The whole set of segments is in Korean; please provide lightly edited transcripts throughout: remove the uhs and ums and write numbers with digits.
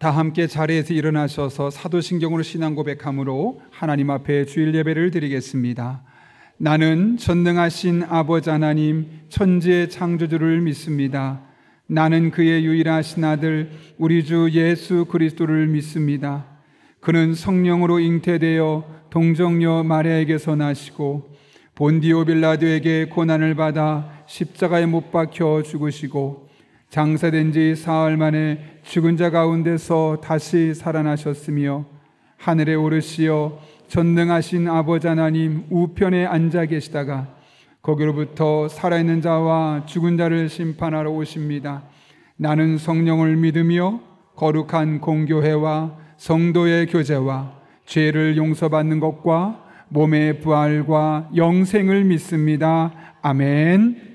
다 함께 자리에서 일어나셔서 사도신경으로 신앙 고백함으로 하나님 앞에 주일 예배를 드리겠습니다. 나는 전능하신 아버지 하나님 천지의 창조주를 믿습니다. 나는 그의 유일하신 아들 우리 주 예수 그리스도를 믿습니다. 그는 성령으로 잉태되어 동정녀 마리아에게서 나시고 본디오 빌라도에게 고난을 받아 십자가에 못 박혀 죽으시고 장사된 지 사흘 만에 죽은 자 가운데서 다시 살아나셨으며 하늘에 오르시어 전능하신 아버지 하나님 우편에 앉아 계시다가 거기로부터 살아있는 자와 죽은 자를 심판하러 오십니다. 나는 성령을 믿으며 거룩한 공교회와 성도의 교제와 죄를 용서받는 것과 몸의 부활과 영생을 믿습니다. 아멘.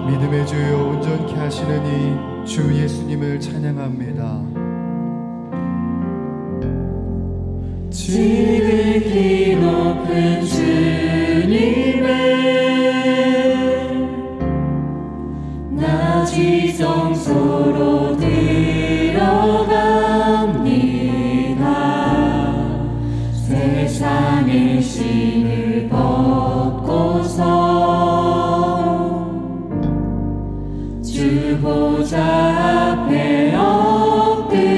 믿음의 주여 온전케 하시는 이 주 예수님을 찬양합니다. 지극히 높은 주님의 나 지성소로 들어갑니다. 세상의 신을 벗고서 주 보좌 앞에 엎드리리.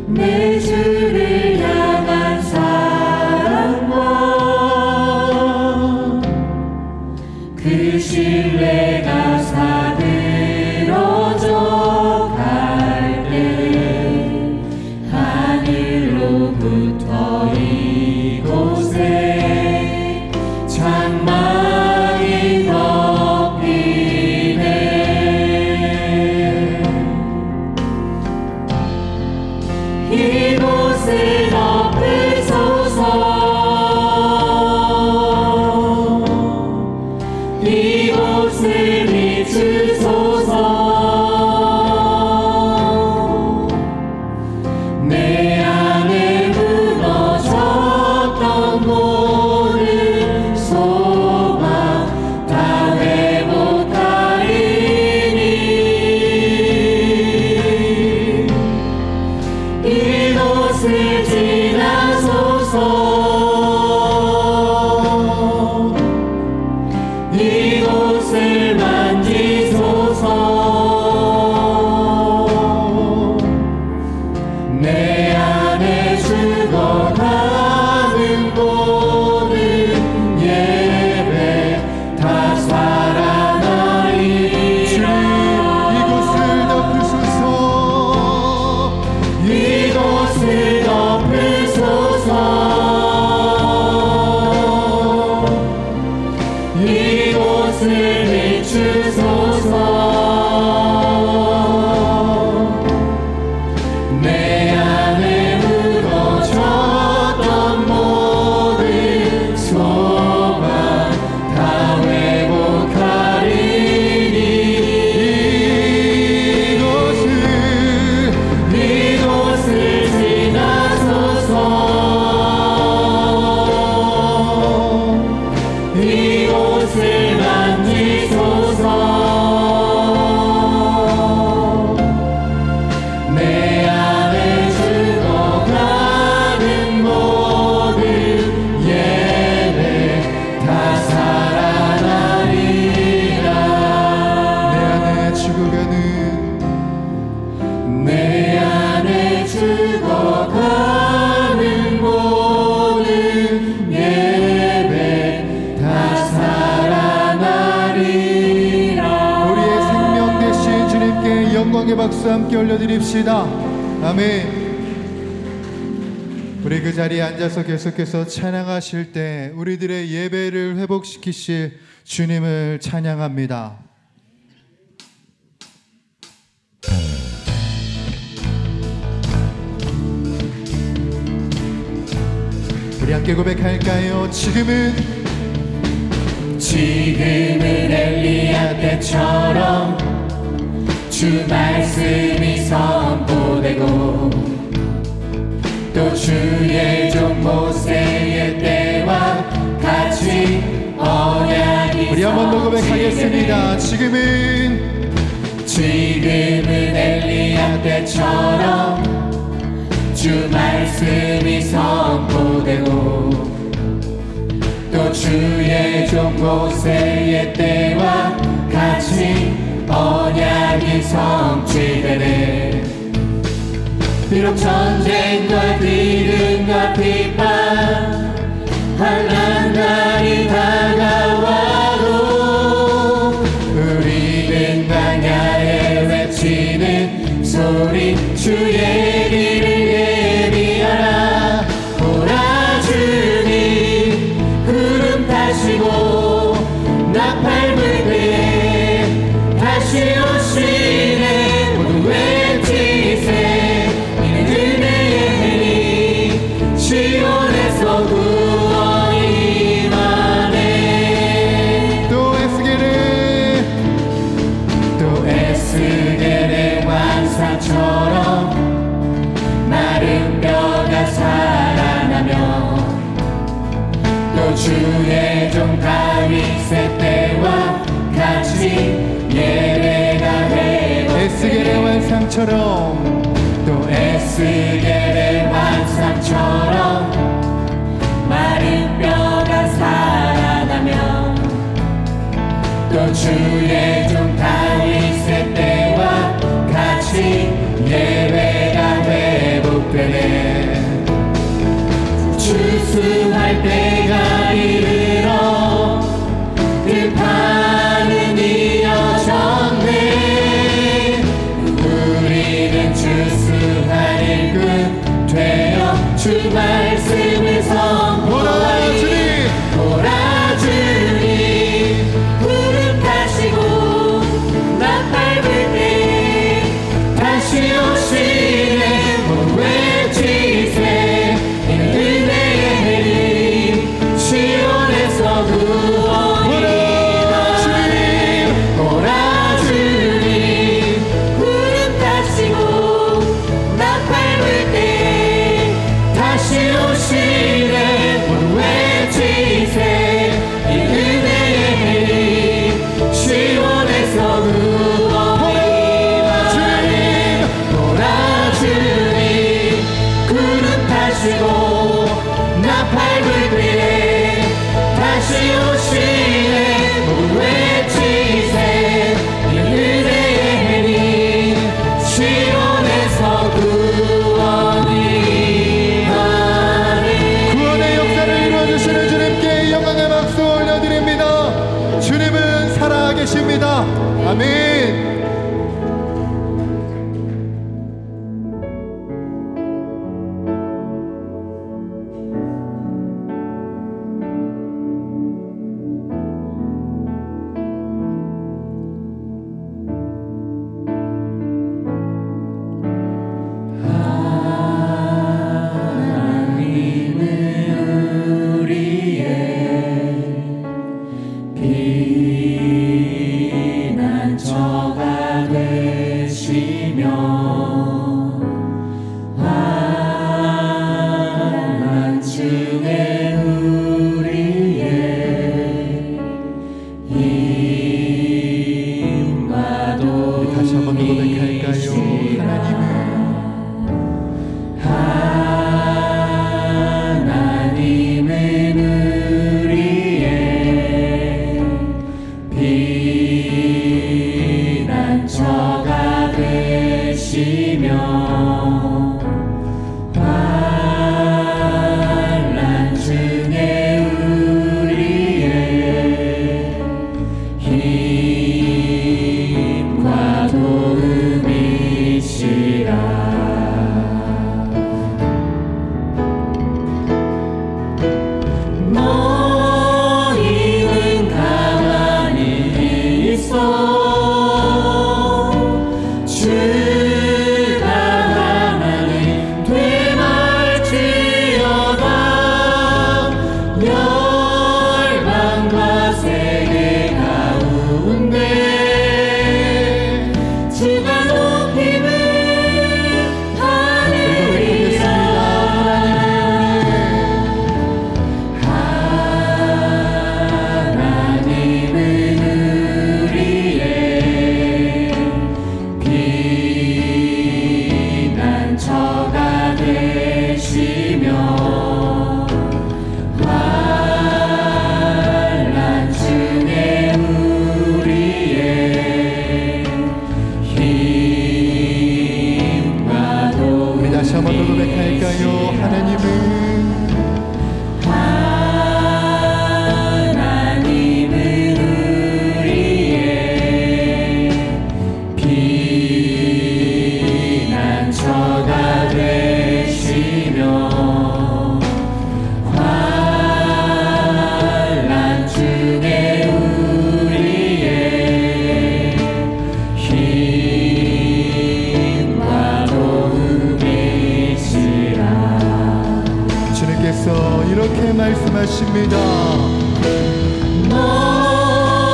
내 주를 향한 사랑 함께 올려드립시다. 아멘. 우리 그 자리에 앉아서 계속해서 찬양하실 때 우리들의 예배를 회복시키실 주님을 찬양합니다. 우리 함께 고백할까요? 지금은 엘리야 때처럼 주 말씀이 선포되고 또 주의 종 모세의 때와 같이 언약이 우리 한 번 더 고백하겠습니다. 지금은 엘리야 때처럼 주 말씀이 선포되고 또 주의 종 모세의 때와 같이 언약이 성취되네. 비록 전쟁과 기근과 핍박 환난 날이 다가와도 우리는 광야에 외치는 소리 주의 길을 예비하라. 오라 주님 구름 타시고 나팔 불 때에 다시 오시네. 모두 외치세 이는 은혜의 해니 시온에서 구원이 임하네. 또 에스겔의 환상처럼 마른 뼈가 살아나며 또 주의 종 다윗의 때와 같이 예배가 회복되네. 에스겔의 환상처럼 또 에스겔의 환상처럼 마른 뼈가 살아나며 또 주의 종 다윗의 때와 같이 예배가 회복되네. 추수할 때가 이르러 들판은 이어졌네. 우리는 추수할 일꾼 되어 주 말씀을 선포하리. 오라 주님 구름 타시고 나팔 불 때 다시 오시네. 모두 외치세 이는 은혜의 해림 시온에서 구원이 임하네. 오라 주님 구름 타시고 나팔 불 때 다시 오시네. 모두 외치세 이는 은혜의 해림 시온에서 구원이 임하네. 오라 주님 구름 타시고 나팔 불 때에 다시 오시네. 모두 외치세 이는 은혜의 해림 시온에서 구원이 임하네. 하나님께서 이렇게 말씀하십니다. 너희는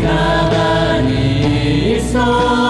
가만히 있어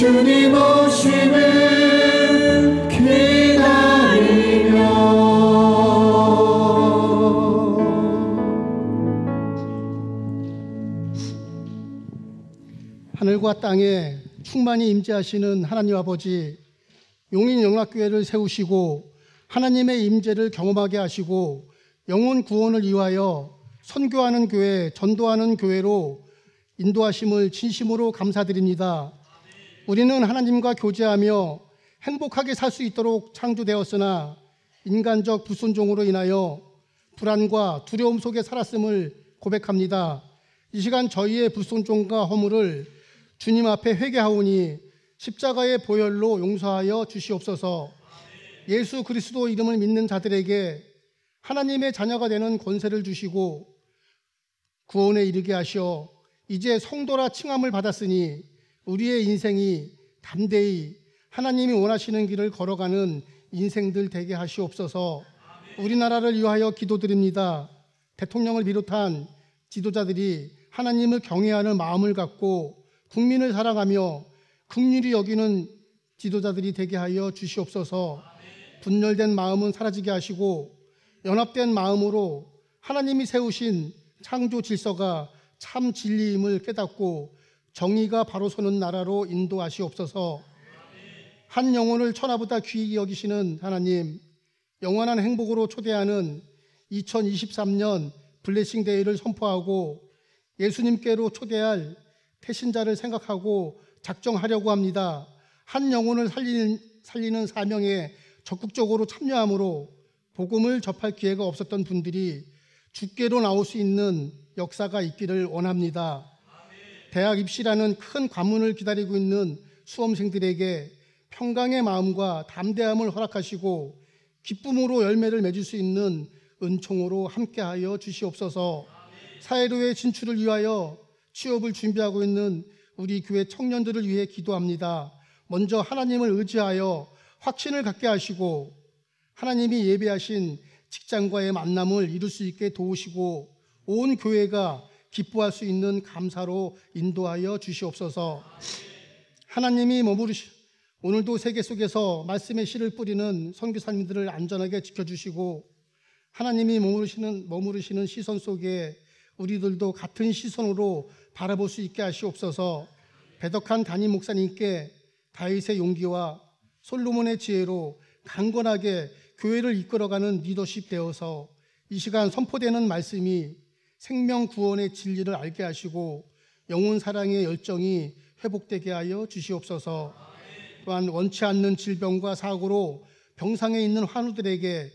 주님 오심을 기다리며 하늘과 땅에 충만히 임재하시는 하나님 아버지, 용인영락교회를 세우시고 하나님의 임재를 경험하게 하시고 영혼 구원을 위하여 선교하는 교회, 전도하는 교회로 인도하심을 진심으로 감사드립니다. 우리는 하나님과 교제하며 행복하게 살 수 있도록 창조되었으나 인간적 불순종으로 인하여 불안과 두려움 속에 살았음을 고백합니다. 이 시간 저희의 불순종과 허물을 주님 앞에 회개하오니 십자가의 보혈로 용서하여 주시옵소서. 예수 그리스도 이름을 믿는 자들에게 하나님의 자녀가 되는 권세를 주시고 구원에 이르게 하시어 이제 성도라 칭함을 받았으니 우리의 인생이 담대히 하나님이 원하시는 길을 걸어가는 인생들 되게 하시옵소서. 우리나라를 위하여 기도드립니다. 대통령을 비롯한 지도자들이 하나님을 경외하는 마음을 갖고 국민을 사랑하며 긍휼히 여기는 지도자들이 되게 하여 주시옵소서. 분열된 마음은 사라지게 하시고 연합된 마음으로 하나님이 세우신 창조 질서가 참 진리임을 깨닫고 정의가 바로 서는 나라로 인도하시옵소서. 한 영혼을 천하보다 귀히 여기시는 하나님, 영원한 행복으로 초대하는 2023년 블레싱 데이를 선포하고 예수님께로 초대할 태신자를 생각하고 작정하려고 합니다. 한 영혼을 살리는 사명에 적극적으로 참여함으로 복음을 접할 기회가 없었던 분들이 주께로 나올 수 있는 역사가 있기를 원합니다. 대학 입시라는 큰 관문을 기다리고 있는 수험생들에게 평강의 마음과 담대함을 허락하시고 기쁨으로 열매를 맺을 수 있는 은총으로 함께하여 주시옵소서. 사회로의 진출을 위하여 취업을 준비하고 있는 우리 교회 청년들을 위해 기도합니다. 먼저 하나님을 의지하여 확신을 갖게 하시고 하나님이 예배하신 직장과의 만남을 이룰 수 있게 도우시고 온 교회가 기뻐할 수 있는 감사로 인도하여 주시옵소서. 하나님이 오늘도 세계 속에서 말씀의 씨를 뿌리는 선교사님들을 안전하게 지켜주시고 하나님이 머무르시는 시선 속에 우리들도 같은 시선으로 바라볼 수 있게 하시옵소서. 배덕한 담임 목사님께 다윗의 용기와 솔로몬의 지혜로 강건하게 교회를 이끌어가는 리더십 되어서 이 시간 선포되는 말씀이 생명 구원의 진리를 알게 하시고 영혼 사랑의 열정이 회복되게 하여 주시옵소서. 또한 원치 않는 질병과 사고로 병상에 있는 환우들에게,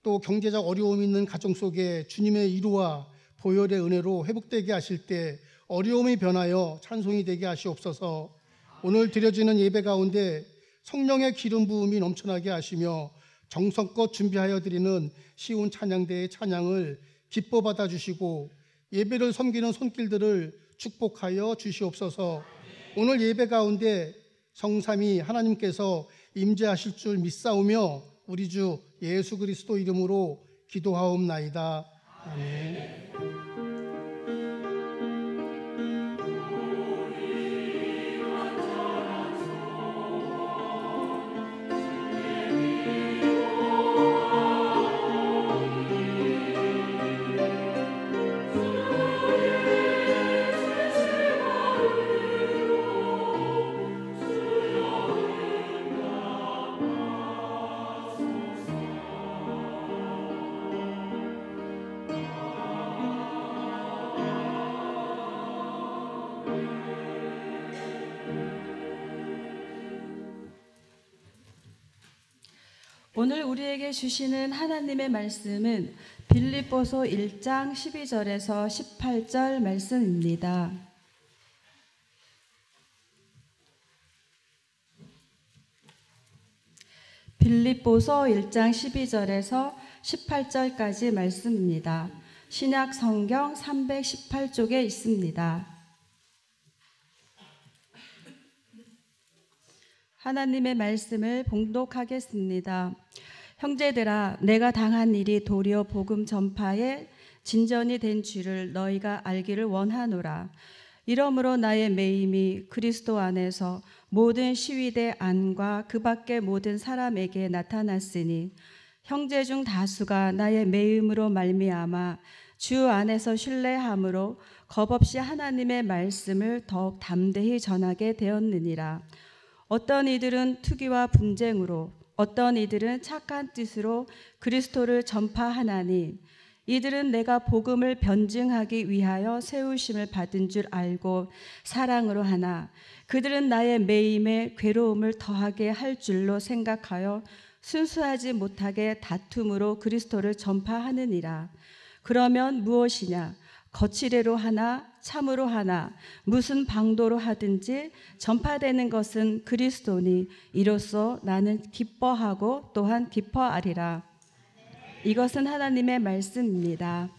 또 경제적 어려움이 있는 가정 속에 주님의 위로와 보혈의 은혜로 회복되게 하실 때 어려움이 변하여 찬송이 되게 하시옵소서. 오늘 드려지는 예배 가운데 성령의 기름 부음이 넘쳐나게 하시며 정성껏 준비하여 드리는 시온 찬양대의 찬양을 기뻐 받아주시고 예배를 섬기는 손길들을 축복하여 주시옵소서. 오늘 예배 가운데 성삼위 하나님께서 임재하실 줄 믿사오며 우리 주 예수 그리스도 이름으로 기도하옵나이다. 아멘. 오늘 우리에게 주시는 하나님의 말씀은 빌립보서 1장 12절에서 18절 말씀입니다. 빌립보서 1장 12절에서 18절까지 말씀입니다. 신약 성경 318쪽에 있습니다. 하나님의 말씀을 봉독하겠습니다. 형제들아, 내가 당한 일이 도리어 복음 전파에 진전이 된 줄을 너희가 알기를 원하노라. 이러므로 나의 매임이 그리스도 안에서 모든 시위대 안과 그 밖의 모든 사람에게 나타났으니 형제 중 다수가 나의 매임으로 말미암아 주 안에서 신뢰함으로 겁없이 하나님의 말씀을 더욱 담대히 전하게 되었느니라. 어떤 이들은 투기와 분쟁으로, 어떤 이들은 착한 뜻으로 그리스도를 전파하나니 이들은 내가 복음을 변증하기 위하여 세우심을 받은 줄 알고 사랑으로 하나 그들은 나의 매임에 괴로움을 더하게 할 줄로 생각하여 순수하지 못하게 다툼으로 그리스도를 전파하느니라. 그러면 무엇이냐? 거칠애로 하나 참으로 하나 무슨 방도로 하든지 전파되는 것은 그리스도니 이로써 나는 기뻐하고 또한 기뻐하리라. 이것은 하나님의 말씀입니다.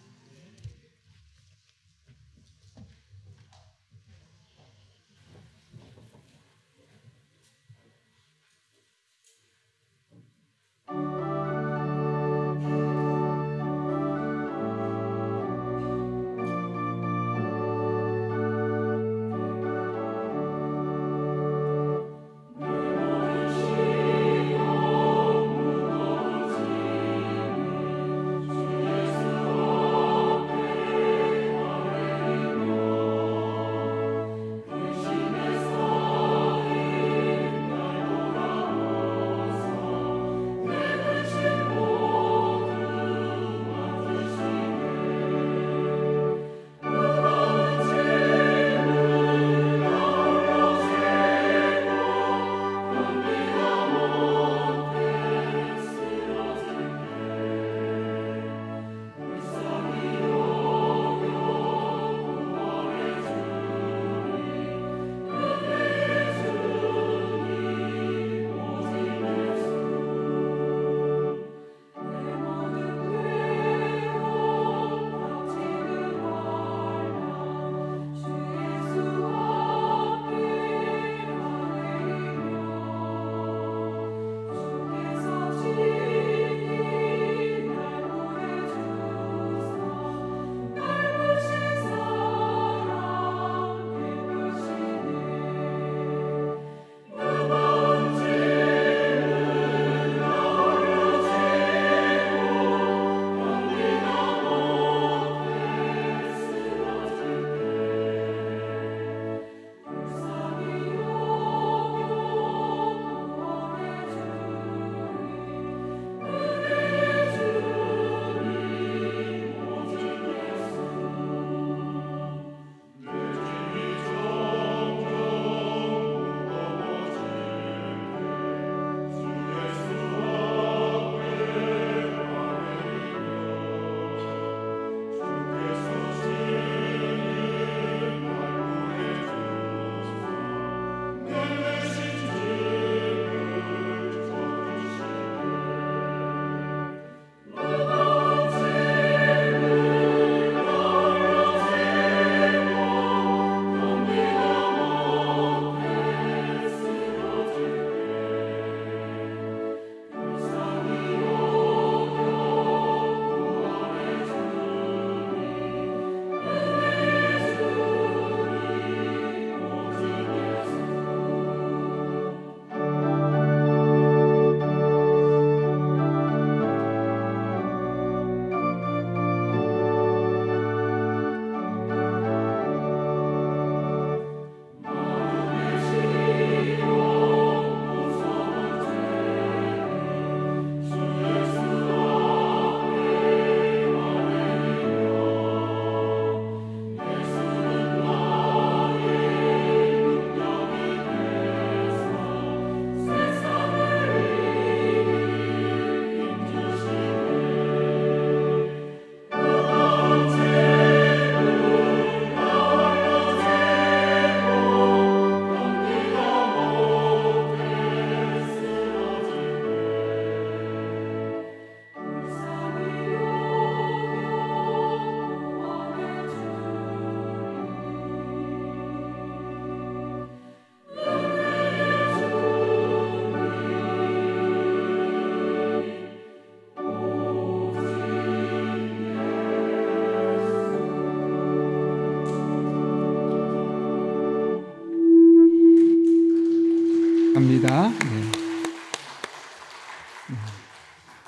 감사합니다. 네.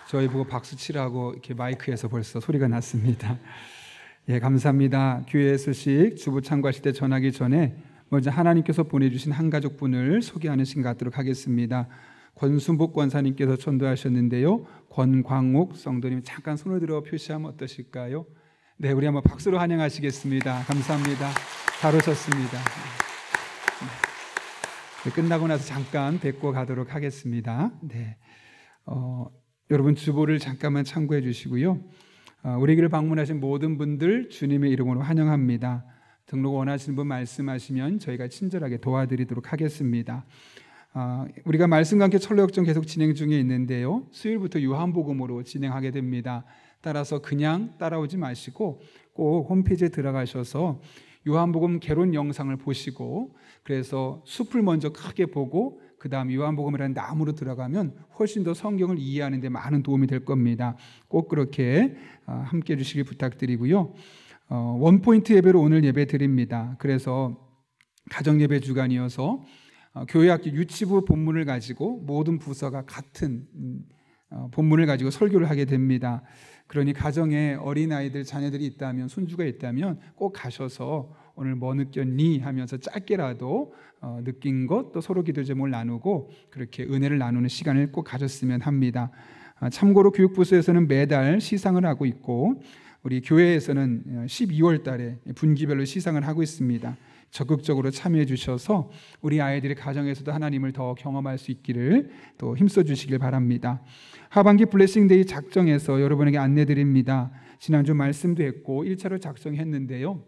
저희 보고 박수 치라고 이렇게 마이크에서 벌써 소리가 났습니다. 예, 감사합니다. 교회 소식 주보 참고하실 때 전하기 전에 먼저 하나님께서 보내주신 한 가족분을 소개하는 시간 갖도록 하겠습니다. 권순복 권사님께서 전도하셨는데요. 권광옥 성도님 잠깐 손을 들어 표시하면 어떠실까요? 네, 우리 한번 박수로 환영하시겠습니다. 감사합니다. 잘 오셨습니다. 네, 끝나고 나서 잠깐 뵙고 가도록 하겠습니다. 네, 여러분 주보를 잠깐만 참고해 주시고요. 우리 길을 방문하신 모든 분들 주님의 이름으로 환영합니다. 등록 원하시는 분 말씀하시면 저희가 친절하게 도와드리도록 하겠습니다. 우리가 말씀과 함께 철로역정 계속 진행 중에 있는데요. 수요일부터 요한복음으로 진행하게 됩니다. 따라서 그냥 따라오지 마시고 꼭 홈페이지에 들어가셔서 요한복음 개론 영상을 보시고 그래서 숲을 먼저 크게 보고 그 다음 요한복음이라는 나무로 들어가면 훨씬 더 성경을 이해하는 데 많은 도움이 될 겁니다. 꼭 그렇게 함께 해주시길 부탁드리고요. 원포인트 예배로 오늘 예배 드립니다. 그래서 가정예배 주간이어서 교회학교 유치부 본문을 가지고 모든 부서가 같은 본문을 가지고 설교를 하게 됩니다. 그러니 가정에 어린아이들 자녀들이 있다면 손주가 있다면 꼭 가셔서 오늘 뭐 느꼈니 하면서 짧게라도 느낀 것 또 서로 기도 제목을 나누고 그렇게 은혜를 나누는 시간을 꼭 가졌으면 합니다. 참고로 교육부서에서는 매달 시상을 하고 있고 우리 교회에서는 12월 달에 분기별로 시상을 하고 있습니다. 적극적으로 참여해 주셔서 우리 아이들의 가정에서도 하나님을 더 경험할 수 있기를 또 힘써 주시길 바랍니다. 하반기 블레싱데이 작정해서 여러분에게 안내 드립니다. 지난주 말씀도 했고 1차로 작성했는데요.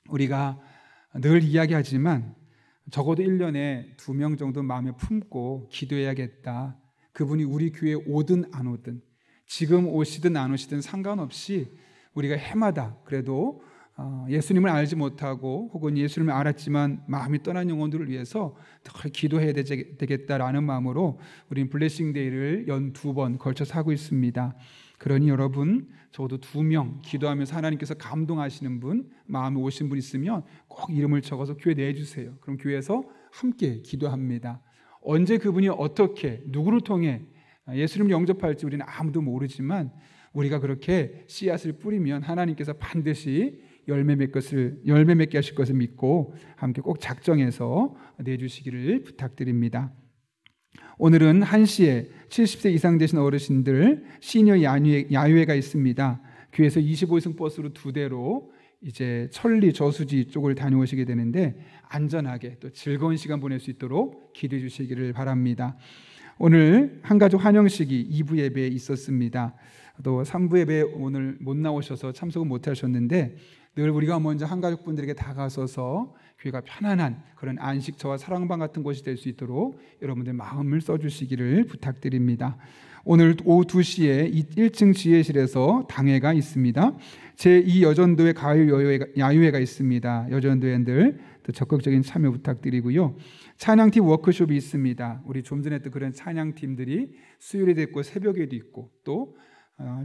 우리가 늘 이야기하지만 적어도 1년에 2명 정도 마음에 품고 기도해야겠다. 그분이 우리 교회에 오든 안 오든 지금 오시든 안 오시든 상관없이 우리가 해마다 그래도 예수님을 알지 못하고 혹은 예수님을 알았지만 마음이 떠난 영혼들을 위해서 더 기도해야 되겠다라는 마음으로 우리는 블레싱데이를 연 2번 걸쳐서 하고 있습니다. 그러니 여러분 적어도 2명 기도하면서 하나님께서 감동하시는 분 마음에 오신 분 있으면 꼭 이름을 적어서 교회 내주세요. 그럼 교회에서 함께 기도합니다. 언제 그분이 어떻게 누구를 통해 예수님을 영접할지 우리는 아무도 모르지만 우리가 그렇게 씨앗을 뿌리면 하나님께서 반드시 열매 맺게 하실 것을 믿고 함께 꼭 작정해서 내주시기를 부탁드립니다. 오늘은 1시에 70세 이상 되신 어르신들 시니어 야유회가 있습니다. 교회에서 25층 버스로 2대로 이제 천리 저수지 쪽을 다녀오시게 되는데 안전하게 또 즐거운 시간 보낼 수 있도록 기도해 주시기를 바랍니다. 오늘 한가족 환영식이 2부 예배에 있었습니다. 또 3부 예배 오늘 못 나오셔서 참석은 못 하셨는데 늘 우리가 먼저 한가족분들에게 다가서서 교회가 편안한 그런 안식처와 사랑방 같은 곳이 될 수 있도록 여러분들 마음을 써주시기를 부탁드립니다. 오늘 오후 2시에 1층 지혜실에서 당회가 있습니다. 제2 여전도회 가을 야유회가 있습니다. 여전도회들 적극적인 참여 부탁드리고요. 찬양팀 워크숍이 있습니다. 우리 좀 전에 또 그런 찬양팀들이 수요일에도 있고 새벽에도 있고 또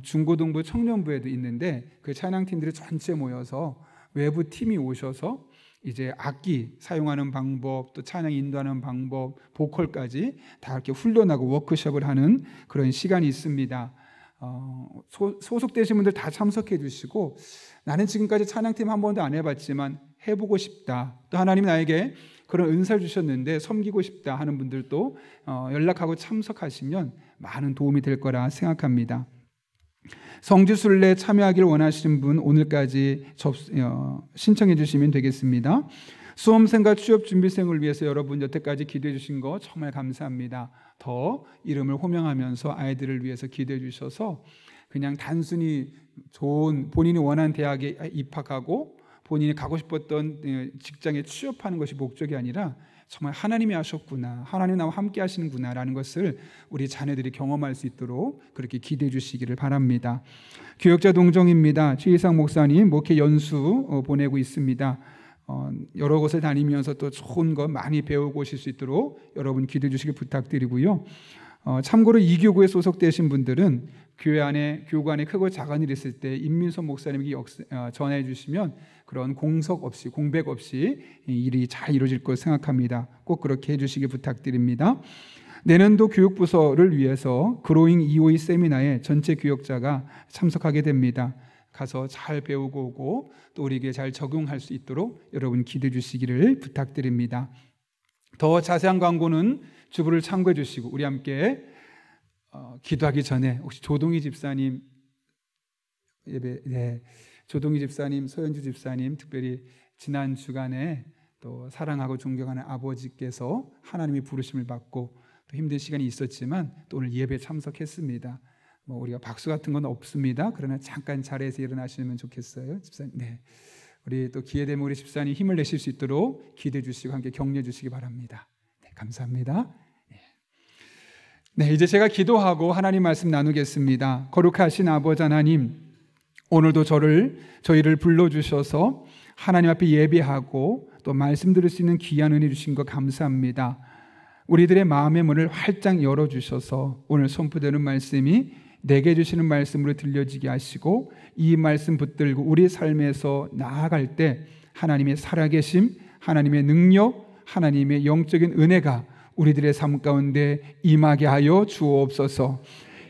중고등부 청년부에도 있는데 그 찬양팀들이 전체 모여서 외부 팀이 오셔서 이제 악기 사용하는 방법 또 찬양 인도하는 방법 보컬까지 다 이렇게 훈련하고 워크숍을 하는 그런 시간이 있습니다. 소속되신 분들 다 참석해 주시고 나는 지금까지 찬양팀 한 번도 안 해봤지만 해보고 싶다. 또 하나님이 나에게 그런 은사를 주셨는데 섬기고 싶다 하는 분들도 연락하고 참석하시면 많은 도움이 될 거라 생각합니다. 성지순례 참여하기를 원하시는 분 오늘까지 신청해 주시면 되겠습니다. 수험생과 취업준비생을 위해서 여러분 여태까지 기도해 주신 거 정말 감사합니다. 더 이름을 호명하면서 아이들을 위해서 기도해 주셔서 그냥 단순히 좋은 본인이 원하는 대학에 입학하고 본인이 가고 싶었던 직장에 취업하는 것이 목적이 아니라 정말 하나님이 하셨구나, 하나님 나와 함께 하시는구나 라는 것을 우리 자녀들이 경험할 수 있도록 그렇게 기대해 주시기를 바랍니다. 교역자 동정입니다. 최희상 목사님 목회 연수 보내고 있습니다. 여러 곳을 다니면서 또 좋은 것 많이 배우고 오실 수 있도록 여러분 기도해 주시길 부탁드리고요. 참고로 이 교구에 소속되신 분들은 교구 안에 크고 작은 일이 있을 때 임민석 목사님에게 전해 주시면 그런 공백 없이 일이 잘 이루어질 것을 생각합니다. 꼭 그렇게 해주시기 부탁드립니다. 내년도 교육부서를 위해서 그로잉 252 세미나에 전체 교역자가 참석하게 됩니다. 가서 잘 배우고 오고 또 우리에게 잘 적용할 수 있도록 여러분 기도해 주시기를 부탁드립니다. 더 자세한 광고는 주부를 참고해 주시고 우리 함께 기도하기 전에 혹시 조동희 집사님 조동희 집사님, 소연주 집사님 특별히 지난 주간에 또 사랑하고 존경하는 아버지께서 하나님의 부르심을 받고 또 힘든 시간이 있었지만 또 오늘 예배에 참석했습니다. 우리가 박수 같은 건 없습니다. 그러나 잠깐 자리에서 일어나시면 좋겠어요, 집사님. 네, 우리 또 기회 되면 우리 집사님 힘을 내실 수 있도록 기도해 주시고 함께 격려해 주시기 바랍니다. 네, 감사합니다. 네, 이제 제가 기도하고 하나님 말씀 나누겠습니다. 거룩하신 아버지 하나님, 오늘도 저희를 불러주셔서 하나님 앞에 예배하고 또 말씀 들을 수 있는 귀한 은혜 주신 것 감사합니다. 우리들의 마음의 문을 활짝 열어주셔서 오늘 선포되는 말씀이 내게 주시는 말씀으로 들려지게 하시고 이 말씀 붙들고 우리 삶에서 나아갈 때 하나님의 살아계심, 하나님의 능력, 하나님의 영적인 은혜가 우리들의 삶 가운데 임하게 하여 주옵소서.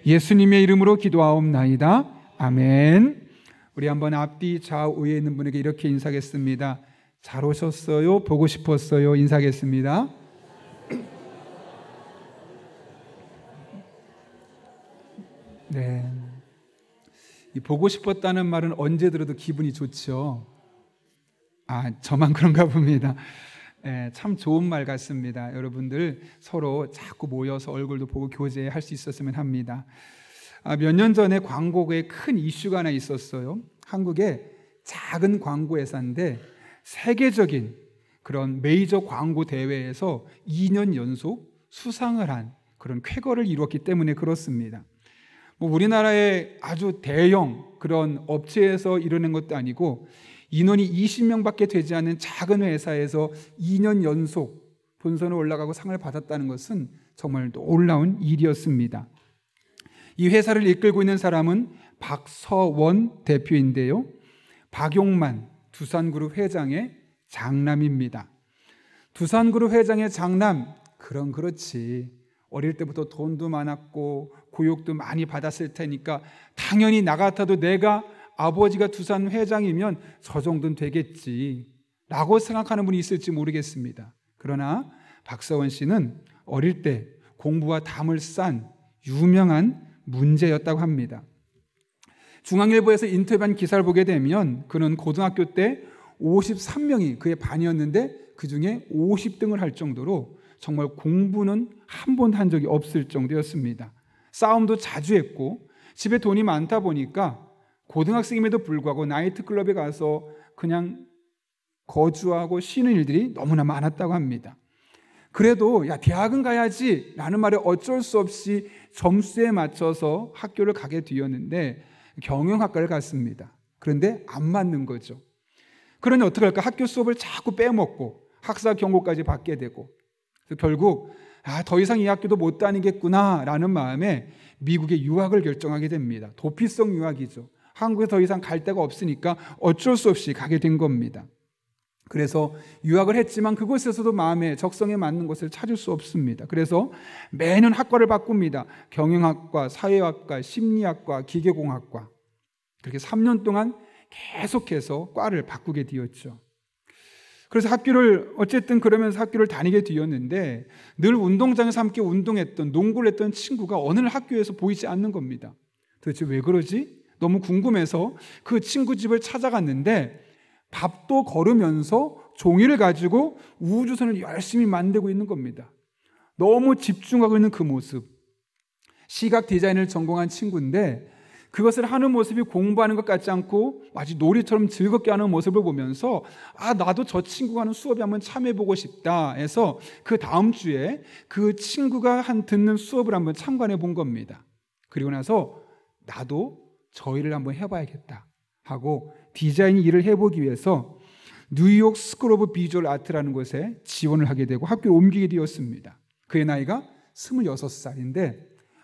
예수님의 이름으로 기도하옵나이다. 아멘. 우리 한번 앞뒤 좌우에 있는 분에게 이렇게 인사하겠습니다. 잘 오셨어요? 보고 싶었어요? 인사하겠습니다. 네, 이 보고 싶었다는 말은 언제 들어도 기분이 좋죠. 저만 그런가 봅니다. 네, 참 좋은 말 같습니다. 여러분들 서로 자꾸 모여서 얼굴도 보고 교제할 수 있었으면 합니다. 몇 년 전에 광고계에 큰 이슈가 하나 있었어요. 한국의 작은 광고 회사인데 세계적인 그런 메이저 광고 대회에서 2년 연속 수상을 한 그런 쾌거를 이루었기 때문에 그렇습니다. 우리나라의 아주 대형 그런 업체에서 이루는 것도 아니고 인원이 20명밖에 되지 않는 작은 회사에서 2년 연속 본선에 올라가고 상을 받았다는 것은 정말 놀라운 일이었습니다. 이 회사를 이끌고 있는 사람은 박서원 대표인데요, 박용만 두산그룹 회장의 장남입니다. 두산그룹 회장의 장남, 그렇지. 어릴 때부터 돈도 많았고 교육도 많이 받았을 테니까 당연히 나 같아도 내가 아버지가 두산 회장이면 저 정도는 되겠지 라고 생각하는 분이 있을지 모르겠습니다. 그러나 박서원 씨는 어릴 때 공부와 담을 싼 유명한 문제였다고 합니다. 중앙일보에서 인터뷰한 기사를 보게 되면 그는 고등학교 때 53명이 그의 반이었는데 그중에 50등을 할 정도로 정말 공부는 한 번도 한 적이 없을 정도였습니다. 싸움도 자주 했고 집에 돈이 많다 보니까 고등학생임에도 불구하고 나이트클럽에 가서 그냥 거주하고 쉬는 일들이 너무나 많았다고 합니다. 그래도 대학은 가야지 라는 말에 어쩔 수 없이 점수에 맞춰서 학교를 가게 되었는데 경영학과를 갔습니다. 그런데 안 맞는 거죠. 그러니 어떻게 할까? 학교 수업을 자꾸 빼먹고 학사 경고까지 받게 되고 결국 더 이상 이 학교도 못 다니겠구나 라는 마음에 미국에 유학을 결정하게 됩니다. 도피성 유학이죠. 한국에 더 이상 갈 데가 없으니까 어쩔 수 없이 가게 된 겁니다. 그래서 유학을 했지만 그곳에서도 마음에 적성에 맞는 것을 찾을 수 없습니다. 그래서 매년 학과를 바꿉니다. 경영학과, 사회학과, 심리학과, 기계공학과. 그렇게 3년 동안 계속해서 과를 바꾸게 되었죠. 그래서 어쨌든 그러면서 학교를 다니게 되었는데 늘 운동장에서 함께 운동했던, 농구를 했던 친구가 어느 날 학교에서 보이지 않는 겁니다. 도대체 왜 그러지? 너무 궁금해서 그 친구 집을 찾아갔는데 밥도 거르면서 종이를 가지고 우주선을 열심히 만들고 있는 겁니다. 너무 집중하고 있는 그 모습. 시각 디자인을 전공한 친구인데 그것을 하는 모습이 공부하는 것 같지 않고 마치 놀이처럼 즐겁게 하는 모습을 보면서 나도 저 친구가 하는 수업에 한번 참여해보고 싶다 해서 그 다음 주에 그 친구가 듣는 수업을 한번 참관해 본 겁니다. 그리고 나서 나도 저 일을 한번 해봐야겠다 하고 디자인 일을 해보기 위해서 뉴욕 스쿨 오브 비주얼 아트라는 곳에 지원을 하게 되고 학교를 옮기게 되었습니다. 그의 나이가 26살인데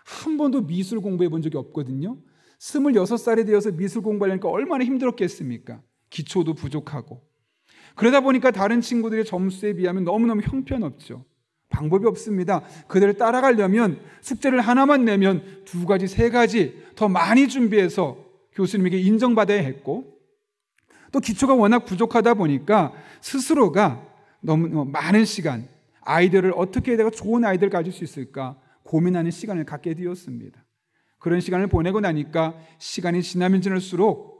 한 번도 미술 공부해 본 적이 없거든요. 26살이 되어서 미술 공부하려니까 얼마나 힘들었겠습니까? 기초도 부족하고. 그러다 보니까 다른 친구들의 점수에 비하면 너무너무 형편없죠. 방법이 없습니다. 그들을 따라가려면 숙제를 하나만 내면 2가지, 3가지 더 많이 준비해서 교수님에게 인정받아야 했고, 또 기초가 워낙 부족하다 보니까 스스로가 너무 많은 시간, 아이들을 어떻게 내가 좋은 아이들을 가질 수 있을까 고민하는 시간을 갖게 되었습니다. 그런 시간을 보내고 나니까 시간이 지나면 지날수록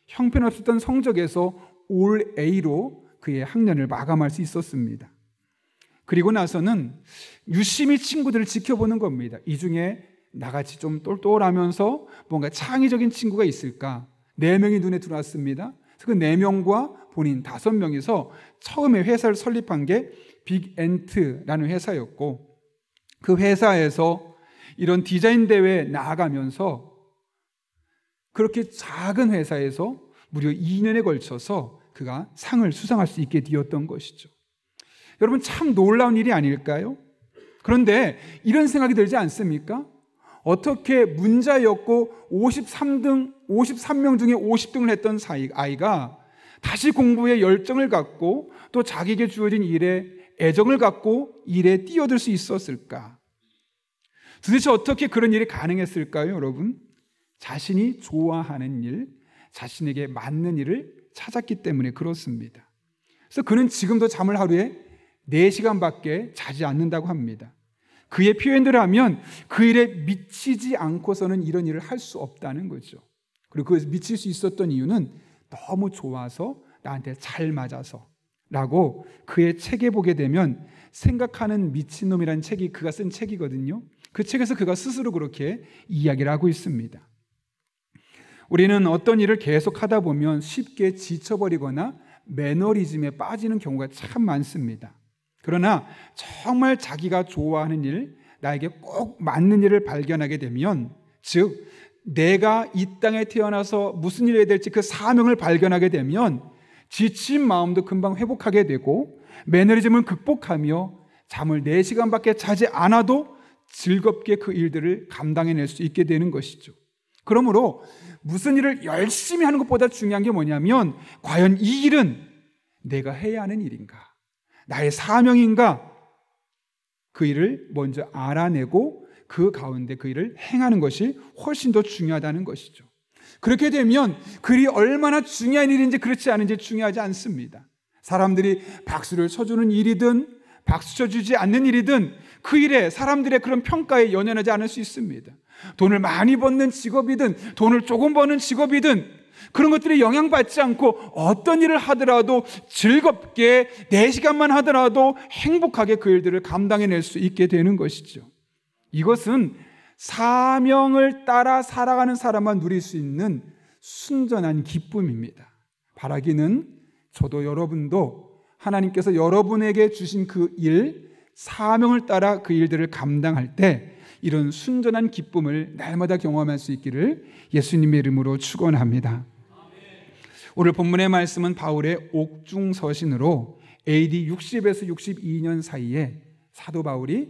형편없었던 성적에서 올 A로 그의 학년을 마감할 수 있었습니다. 그리고 나서는 유심히 친구들을 지켜보는 겁니다. 이 중에 나같이 좀 똘똘하면서 뭔가 창의적인 친구가 있을까? 4명이 눈에 들어왔습니다. 그 4명과 본인 5명이서 처음에 회사를 설립한 게 빅엔트라는 회사였고, 그 회사에서 이런 디자인 대회에 나아가면서 그렇게 작은 회사에서 무려 2년에 걸쳐서 그가 상을 수상할 수 있게 되었던 것이죠. 여러분, 참 놀라운 일이 아닐까요? 그런데 이런 생각이 들지 않습니까? 어떻게 문자였고 53명 중에 50등을 했던 아이가 다시 공부에 열정을 갖고 또 자기에게 주어진 일에 애정을 갖고 일에 뛰어들 수 있었을까? 도대체 어떻게 그런 일이 가능했을까요, 여러분? 자신이 좋아하는 일, 자신에게 맞는 일을 찾았기 때문에 그렇습니다. 그래서 그는 지금도 잠을 하루에 4시간밖에 자지 않는다고 합니다. 그의 표현대로 하면 그 일에 미치지 않고서는 이런 일을 할 수 없다는 거죠. 그리고 그 미칠 수 있었던 이유는 너무 좋아서, 나한테 잘 맞아서 라고 그의 책에 보게 되면 생각하는 미친놈이라는 책이 그가 쓴 책이거든요. 그 책에서 그가 스스로 그렇게 이야기를 하고 있습니다. 우리는 어떤 일을 계속 하다 보면 쉽게 지쳐버리거나 매너리즘에 빠지는 경우가 참 많습니다. 그러나 정말 자기가 좋아하는 일, 나에게 꼭 맞는 일을 발견하게 되면, 즉 내가 이 땅에 태어나서 무슨 일을 해야 될지 그 사명을 발견하게 되면 지친 마음도 금방 회복하게 되고 매너리즘을 극복하며 잠을 4시간밖에 자지 않아도 즐겁게 그 일들을 감당해낼 수 있게 되는 것이죠. 그러므로 무슨 일을 열심히 하는 것보다 중요한 게 뭐냐면, 과연 이 일은 내가 해야 하는 일인가, 나의 사명인가, 그 일을 먼저 알아내고 그 가운데 그 일을 행하는 것이 훨씬 더 중요하다는 것이죠. 그렇게 되면 그 일이 얼마나 중요한 일인지 그렇지 않은지 중요하지 않습니다. 사람들이 박수를 쳐주는 일이든 박수 쳐주지 않는 일이든 그 일에 사람들의 그런 평가에 연연하지 않을 수 있습니다. 돈을 많이 버는 직업이든 돈을 조금 버는 직업이든 그런 것들에 영향받지 않고 어떤 일을 하더라도 즐겁게 4시간만 하더라도 행복하게 그 일들을 감당해낼 수 있게 되는 것이죠. 이것은 사명을 따라 살아가는 사람만 누릴 수 있는 순전한 기쁨입니다. 바라기는 저도 여러분도 하나님께서 여러분에게 주신 그 일, 사명을 따라 그 일들을 감당할 때 이런 순전한 기쁨을 날마다 경험할 수 있기를 예수님의 이름으로 축원합니다. 오늘 본문의 말씀은 바울의 옥중서신으로 AD 60에서 62년 사이에 사도 바울이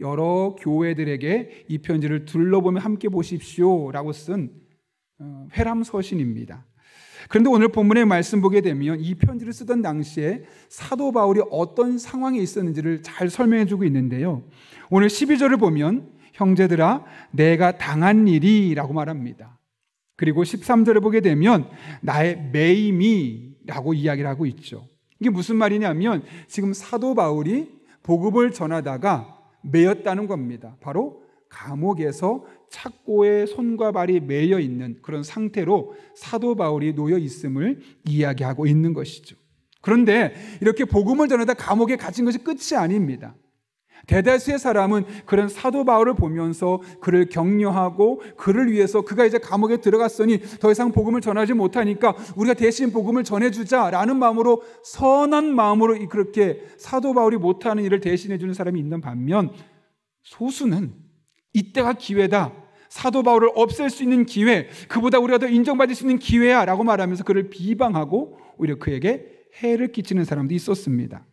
여러 교회들에게 이 편지를 둘러보며 함께 보십시오 라고 쓴 회람서신입니다. 그런데 오늘 본문의 말씀 보게 되면 이 편지를 쓰던 당시에 사도 바울이 어떤 상황에 있었는지를 잘 설명해 주고 있는데요. 오늘 12절을 보면 형제들아 내가 당한 일이 라고 말합니다. 그리고 13절을 보게 되면 나의 매임이 라고 이야기를 하고 있죠. 이게 무슨 말이냐면 지금 사도 바울이 복음을 전하다가 매였다는 겁니다. 바로 감옥에서 착고에 손과 발이 매여 있는 그런 상태로 사도 바울이 놓여 있음을 이야기하고 있는 것이죠. 그런데 이렇게 복음을 전하다 감옥에 갇힌 것이 끝이 아닙니다. 대다수의 사람은 그런 사도 바울을 보면서 그를 격려하고 그를 위해서 그가 이제 감옥에 들어갔으니 더 이상 복음을 전하지 못하니까 우리가 대신 복음을 전해주자라는 마음으로, 선한 마음으로 그렇게 사도 바울이 못하는 일을 대신해 주는 사람이 있는 반면, 소수는 이때가 기회다, 사도 바울을 없앨 수 있는 기회, 그보다 우리가 더 인정받을 수 있는 기회야 라고 말하면서 그를 비방하고 오히려 그에게 해를 끼치는 사람도 있었습니다.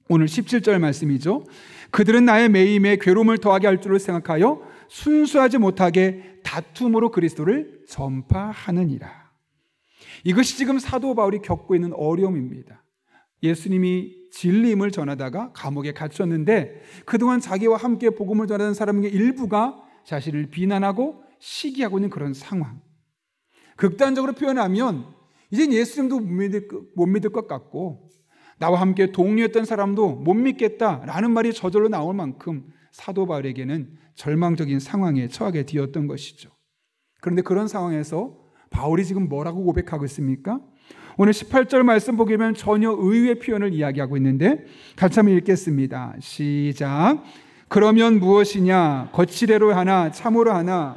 오늘 17절 말씀이죠. 그들은 나의 매임에 괴로움을 더하게 할 줄을 생각하여 순수하지 못하게 다툼으로 그리스도를 전파하느니라. 이것이 지금 사도 바울이 겪고 있는 어려움입니다. 예수님이 진리임을 전하다가 감옥에 갇혔는데 그동안 자기와 함께 복음을 전하던 사람의 일부가 자신을 비난하고 시기하고 있는 그런 상황. 극단적으로 표현하면 이젠 예수님도 못 믿을 것 같고 나와 함께 동료했던 사람도 못 믿겠다라는 말이 저절로 나올 만큼 사도 바울에게는 절망적인 상황에 처하게 되었던 것이죠. 그런데 그런 상황에서 바울이 지금 뭐라고 고백하고 있습니까? 오늘 18절 말씀 보게 되면 전혀 의외의 표현을 이야기하고 있는데 같이 한번 읽겠습니다. 시작. 그러면 무엇이냐? 거칠애로 하나 참으로 하나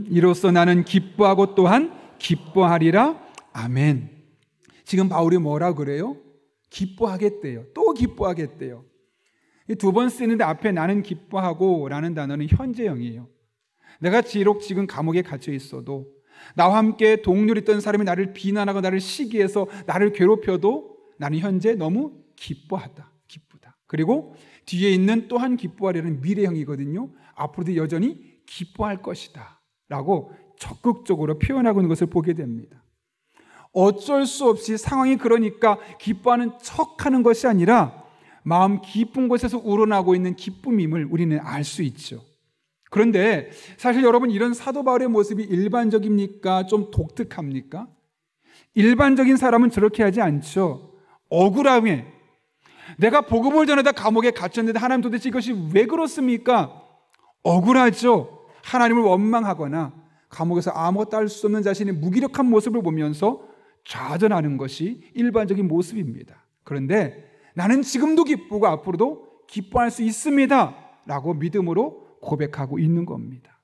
이로써 나는 기뻐하고 또한 기뻐하리라. 아멘. 지금 바울이 뭐라고 그래요? 기뻐하겠대요. 또 기뻐하겠대요. 두 번 쓰는데 앞에 나는 기뻐하고 라는 단어는 현재형이에요. 내가 비록 지금 감옥에 갇혀 있어도 나와 함께 동료를 있던 사람이 나를 비난하고 나를 시기해서 나를 괴롭혀도 나는 현재 너무 기뻐하다. 기쁘다. 그리고 뒤에 있는 또한 기뻐하리라는 미래형이거든요. 앞으로도 여전히 기뻐할 것이다 라고 적극적으로 표현하고 있는 것을 보게 됩니다. 어쩔 수 없이 상황이 그러니까 기뻐하는 척하는 것이 아니라 마음 깊은 곳에서 우러나고 있는 기쁨임을 우리는 알 수 있죠. 그런데 사실 여러분, 이런 사도 바울의 모습이 일반적입니까? 좀 독특합니까? 일반적인 사람은 저렇게 하지 않죠. 억울함에 내가 복음을 전하다 감옥에 갇혔는데 하나님 도대체 이것이 왜 그렇습니까? 억울하죠. 하나님을 원망하거나 감옥에서 아무것도 할 수 없는 자신의 무기력한 모습을 보면서 좌절하는 것이 일반적인 모습입니다. 그런데 나는 지금도 기쁘고 앞으로도 기뻐할 수 있습니다 라고 믿음으로 고백하고 있는 겁니다.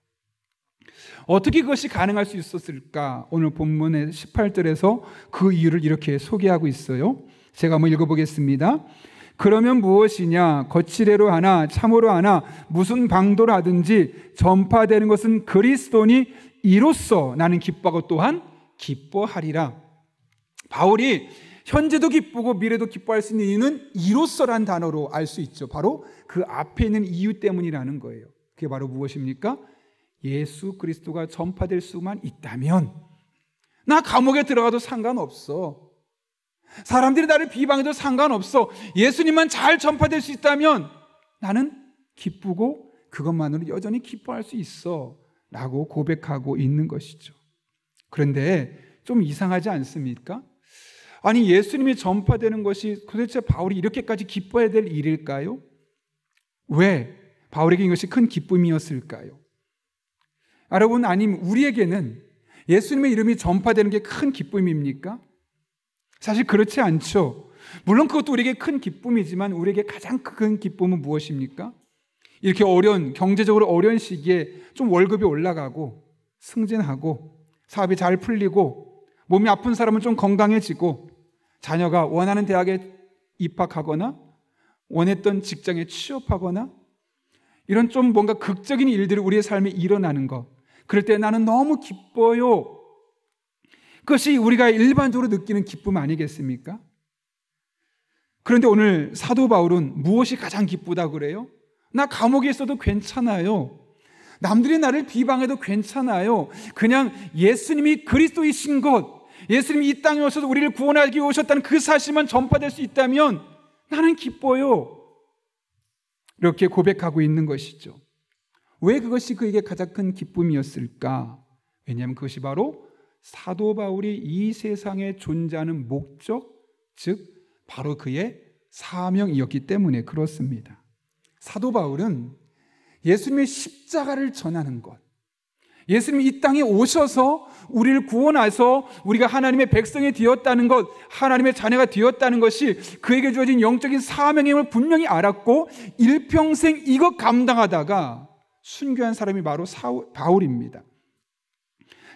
어떻게 그것이 가능할 수 있었을까? 오늘 본문의 18절에서 그 이유를 이렇게 소개하고 있어요. 제가 한번 읽어보겠습니다. 그러면 무엇이냐? 거칠애로 하나 참으로 하나 무슨 방도로 하든지 전파되는 것은 그리스도니 이로써 나는 기뻐하고 또한 기뻐하리라. 바울이 현재도 기쁘고 미래도 기뻐할 수 있는 이유는 이로써란 단어로 알 수 있죠. 바로 그 앞에 있는 이유 때문이라는 거예요. 그게 바로 무엇입니까? 예수 그리스도가 전파될 수만 있다면 나 감옥에 들어가도 상관없어. 사람들이 나를 비방해도 상관없어. 예수님만 잘 전파될 수 있다면 나는 기쁘고 그것만으로 여전히 기뻐할 수 있어 라고 고백하고 있는 것이죠. 그런데 좀 이상하지 않습니까? 아니, 예수님이 전파되는 것이 도대체 바울이 이렇게까지 기뻐해야 될 일일까요? 왜 바울에게 이것이 큰 기쁨이었을까요? 여러분, 아니면 우리에게는 예수님의 이름이 전파되는 게 큰 기쁨입니까? 사실 그렇지 않죠. 물론 그것도 우리에게 큰 기쁨이지만 우리에게 가장 큰 기쁨은 무엇입니까? 이렇게 경제적으로 어려운 시기에 좀 월급이 올라가고 승진하고 사업이 잘 풀리고 몸이 아픈 사람은 좀 건강해지고 자녀가 원하는 대학에 입학하거나 원했던 직장에 취업하거나 이런 좀 뭔가 극적인 일들이 우리의 삶에 일어나는 것, 그럴 때 나는 너무 기뻐요. 그것이 우리가 일반적으로 느끼는 기쁨 아니겠습니까? 그런데 오늘 사도 바울은 무엇이 가장 기쁘다고 그래요? 나 감옥에 있어도 괜찮아요. 남들이 나를 비방해도 괜찮아요. 그냥 예수님이 그리스도이신 것, 예수님이 이 땅에 오셔서 우리를 구원하기 위해 오셨다는 그 사실만 전파될 수 있다면 나는 기뻐요. 이렇게 고백하고 있는 것이죠. 왜 그것이 그에게 가장 큰 기쁨이었을까? 왜냐하면 그것이 바로 사도 바울이 이 세상에 존재하는 목적, 즉 바로 그의 사명이었기 때문에 그렇습니다. 사도 바울은 예수님의 십자가를 전하는 것, 예수님이 이 땅에 오셔서 우리를 구원해서 우리가 하나님의 백성이 되었다는 것, 하나님의 자녀가 되었다는 것이 그에게 주어진 영적인 사명임을 분명히 알았고 일평생 이것 감당하다가 순교한 사람이 바로 바울입니다.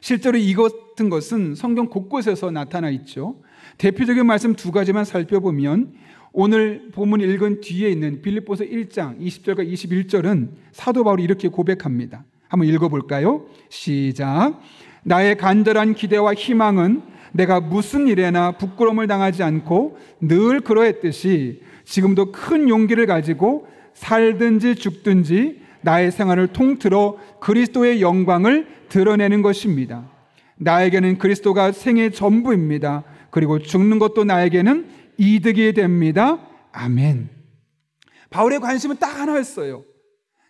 실제로 이 같은 것은 성경 곳곳에서 나타나 있죠. 대표적인 말씀 두 가지만 살펴보면 오늘 본문 읽은 뒤에 있는 빌립보서 1장 20절과 21절은 사도 바울이 이렇게 고백합니다. 한번 읽어볼까요? 시작. 나의 간절한 기대와 희망은 내가 무슨 일에나 부끄러움을 당하지 않고 늘 그러했듯이 지금도 큰 용기를 가지고 살든지 죽든지 나의 생활을 통틀어 그리스도의 영광을 드러내는 것입니다. 나에게는 그리스도가 생의 전부입니다. 그리고 죽는 것도 나에게는 이득이 됩니다. 아멘. 바울의 관심은 딱 하나였어요.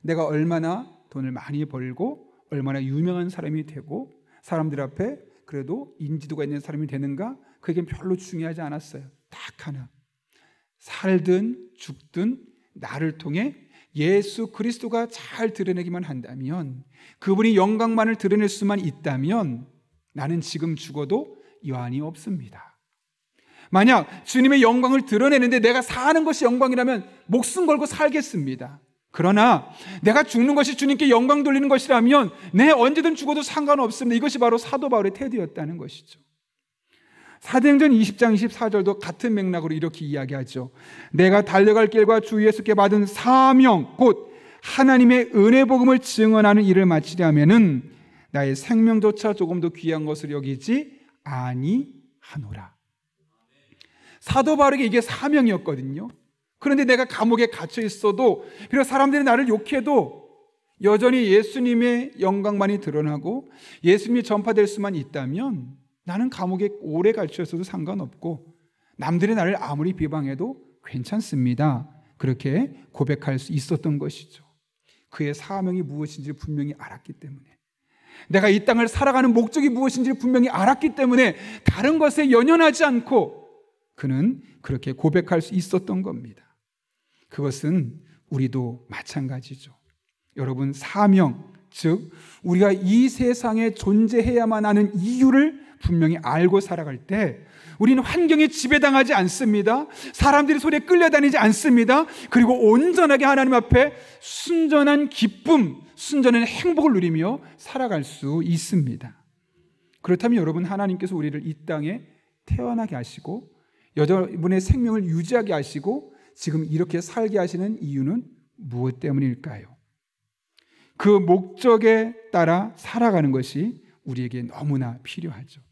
내가 얼마나 돈을 많이 벌고 얼마나 유명한 사람이 되고 사람들 앞에 그래도 인지도가 있는 사람이 되는가? 그게 별로 중요하지 않았어요. 딱 하나. 살든 죽든 나를 통해 예수 그리스도가 잘 드러내기만 한다면, 그분이 영광만을 드러낼 수만 있다면 나는 지금 죽어도 여한이 없습니다. 만약 주님의 영광을 드러내는데 내가 사는 것이 영광이라면 목숨 걸고 살겠습니다. 그러나 내가 죽는 것이 주님께 영광 돌리는 것이라면 내 언제든 죽어도 상관없습니다. 이것이 바로 사도 바울의 태도였다는 것이죠. 사도행전 20장 24절도 같은 맥락으로 이렇게 이야기하죠. 내가 달려갈 길과 주 예수께 받은 사명 곧 하나님의 은혜 복음을 증언하는 일을 마치려면은 나의 생명조차 조금도 귀한 것을 여기지 아니하노라. 사도 바울에게 이게 사명이었거든요. 그런데 내가 감옥에 갇혀 있어도, 비록 사람들이 나를 욕해도 여전히 예수님의 영광만이 드러나고 예수님이 전파될 수만 있다면 나는 감옥에 오래 갇혀 있어도 상관없고 남들이 나를 아무리 비방해도 괜찮습니다. 그렇게 고백할 수 있었던 것이죠. 그의 사명이 무엇인지를 분명히 알았기 때문에, 내가 이 땅을 살아가는 목적이 무엇인지를 분명히 알았기 때문에 다른 것에 연연하지 않고 그는 그렇게 고백할 수 있었던 겁니다. 그것은 우리도 마찬가지죠. 여러분, 사명, 즉 우리가 이 세상에 존재해야만 하는 이유를 분명히 알고 살아갈 때 우리는 환경에 지배당하지 않습니다. 사람들이 소리에 끌려다니지 않습니다. 그리고 온전하게 하나님 앞에 순전한 기쁨, 순전한 행복을 누리며 살아갈 수 있습니다. 그렇다면 여러분, 하나님께서 우리를 이 땅에 태어나게 하시고 여러분의 생명을 유지하게 하시고 지금 이렇게 살게 하시는 이유는 무엇 때문일까요? 그 목적에 따라 살아가는 것이 우리에게 너무나 필요하죠.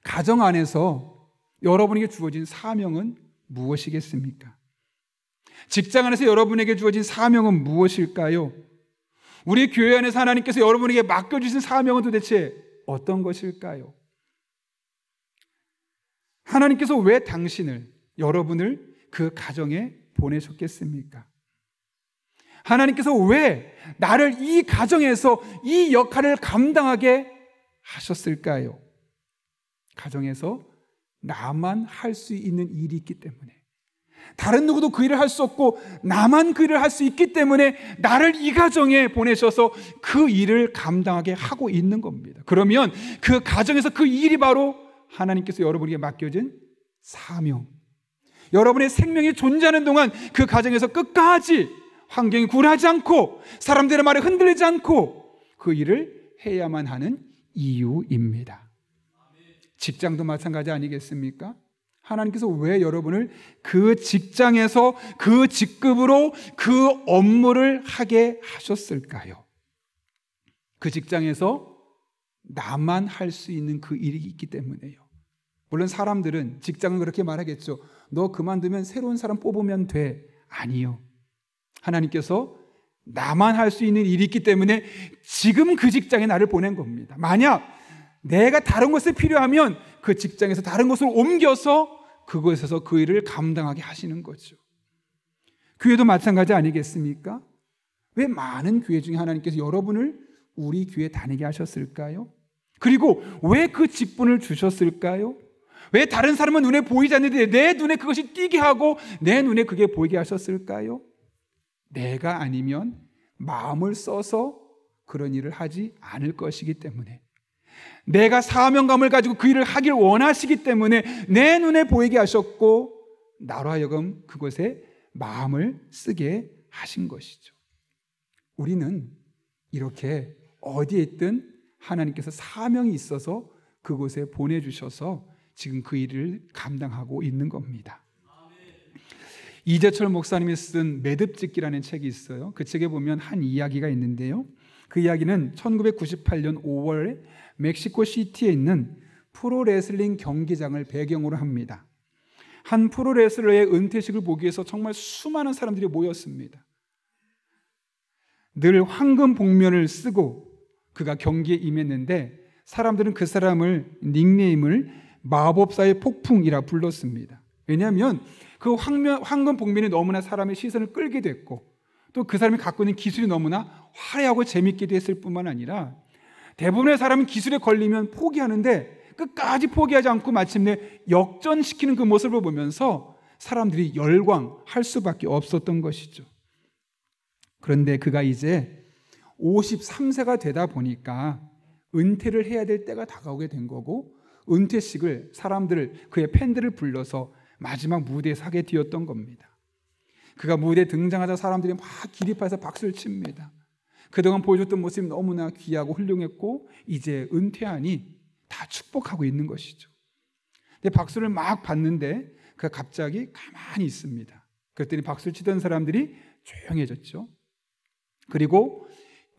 가정 안에서 여러분에게 주어진 사명은 무엇이겠습니까? 직장 안에서 여러분에게 주어진 사명은 무엇일까요? 우리 교회 안에서 하나님께서 여러분에게 맡겨주신 사명은 도대체 어떤 것일까요? 하나님께서 왜 당신을, 여러분을 그 가정에 보내셨겠습니까? 하나님께서 왜 나를 이 가정에서 이 역할을 감당하게 하셨을까요? 가정에서 나만 할 수 있는 일이 있기 때문에, 다른 누구도 그 일을 할 수 없고 나만 그 일을 할 수 있기 때문에 나를 이 가정에 보내셔서 그 일을 감당하게 하고 있는 겁니다. 그러면 그 가정에서 그 일이 바로 하나님께서 여러분에게 맡겨진 사명, 여러분의 생명이 존재하는 동안 그 가정에서 끝까지 환경이 굴하지 않고 사람들의 말에 흔들리지 않고 그 일을 해야만 하는 이유입니다. 직장도 마찬가지 아니겠습니까? 하나님께서 왜 여러분을 그 직장에서 그 직급으로 그 업무를 하게 하셨을까요? 그 직장에서 나만 할 수 있는 그 일이 있기 때문에요. 물론 사람들은, 직장은 그렇게 말하겠죠. 너 그만두면 새로운 사람 뽑으면 돼. 아니요. 하나님께서 나만 할 수 있는 일이 있기 때문에 지금 그 직장에 나를 보낸 겁니다. 만약 내가 다른 곳에 필요하면 그 직장에서 다른 곳으로 옮겨서 그곳에서 그 일을 감당하게 하시는 거죠. 교회도 마찬가지 아니겠습니까? 왜 많은 교회 중에 하나님께서 여러분을 우리 교회 다니게 하셨을까요? 그리고 왜 그 직분을 주셨을까요? 왜 다른 사람은 눈에 보이지 않는데 내 눈에 그것이 띄게 하고 내 눈에 그게 보이게 하셨을까요? 내가 아니면 마음을 써서 그런 일을 하지 않을 것이기 때문에, 내가 사명감을 가지고 그 일을 하길 원하시기 때문에 내 눈에 보이게 하셨고 나로 하여금 그곳에 마음을 쓰게 하신 것이죠. 우리는 이렇게 어디에 있든 하나님께서 사명이 있어서 그곳에 보내주셔서 지금 그 일을 감당하고 있는 겁니다. 이재철 목사님이 쓴 매듭짓기라는 책이 있어요. 그 책에 보면 한 이야기가 있는데요. 그 이야기는 1998년 5월에 멕시코 시티에 있는 프로레슬링 경기장을 배경으로 합니다. 한 프로레슬러의 은퇴식을 보기 위해서 정말 수많은 사람들이 모였습니다. 늘 황금 복면을 쓰고 그가 경기에 임했는데 사람들은 그 사람을 닉네임을 마법사의 폭풍이라 불렀습니다. 왜냐하면 그 황금 복면이 너무나 사람의 시선을 끌게 됐고 또 그 사람이 갖고 있는 기술이 너무나 화려하고 재밌기도 했을 뿐만 아니라 대부분의 사람은 기술에 걸리면 포기하는데 끝까지 포기하지 않고 마침내 역전시키는 그 모습을 보면서 사람들이 열광할 수밖에 없었던 것이죠. 그런데 그가 이제 53세가 되다 보니까 은퇴를 해야 될 때가 다가오게 된 거고 은퇴식을 사람들을 그의 팬들을 불러서 마지막 무대에 서게 되었던 겁니다. 그가 무대에 등장하자 사람들이 막 기립해서 박수를 칩니다. 그동안 보여줬던 모습이 너무나 귀하고 훌륭했고 이제 은퇴하니 다 축복하고 있는 것이죠. 근데 박수를 막 받는데 그가 갑자기 가만히 있습니다. 그랬더니 박수를 치던 사람들이 조용해졌죠. 그리고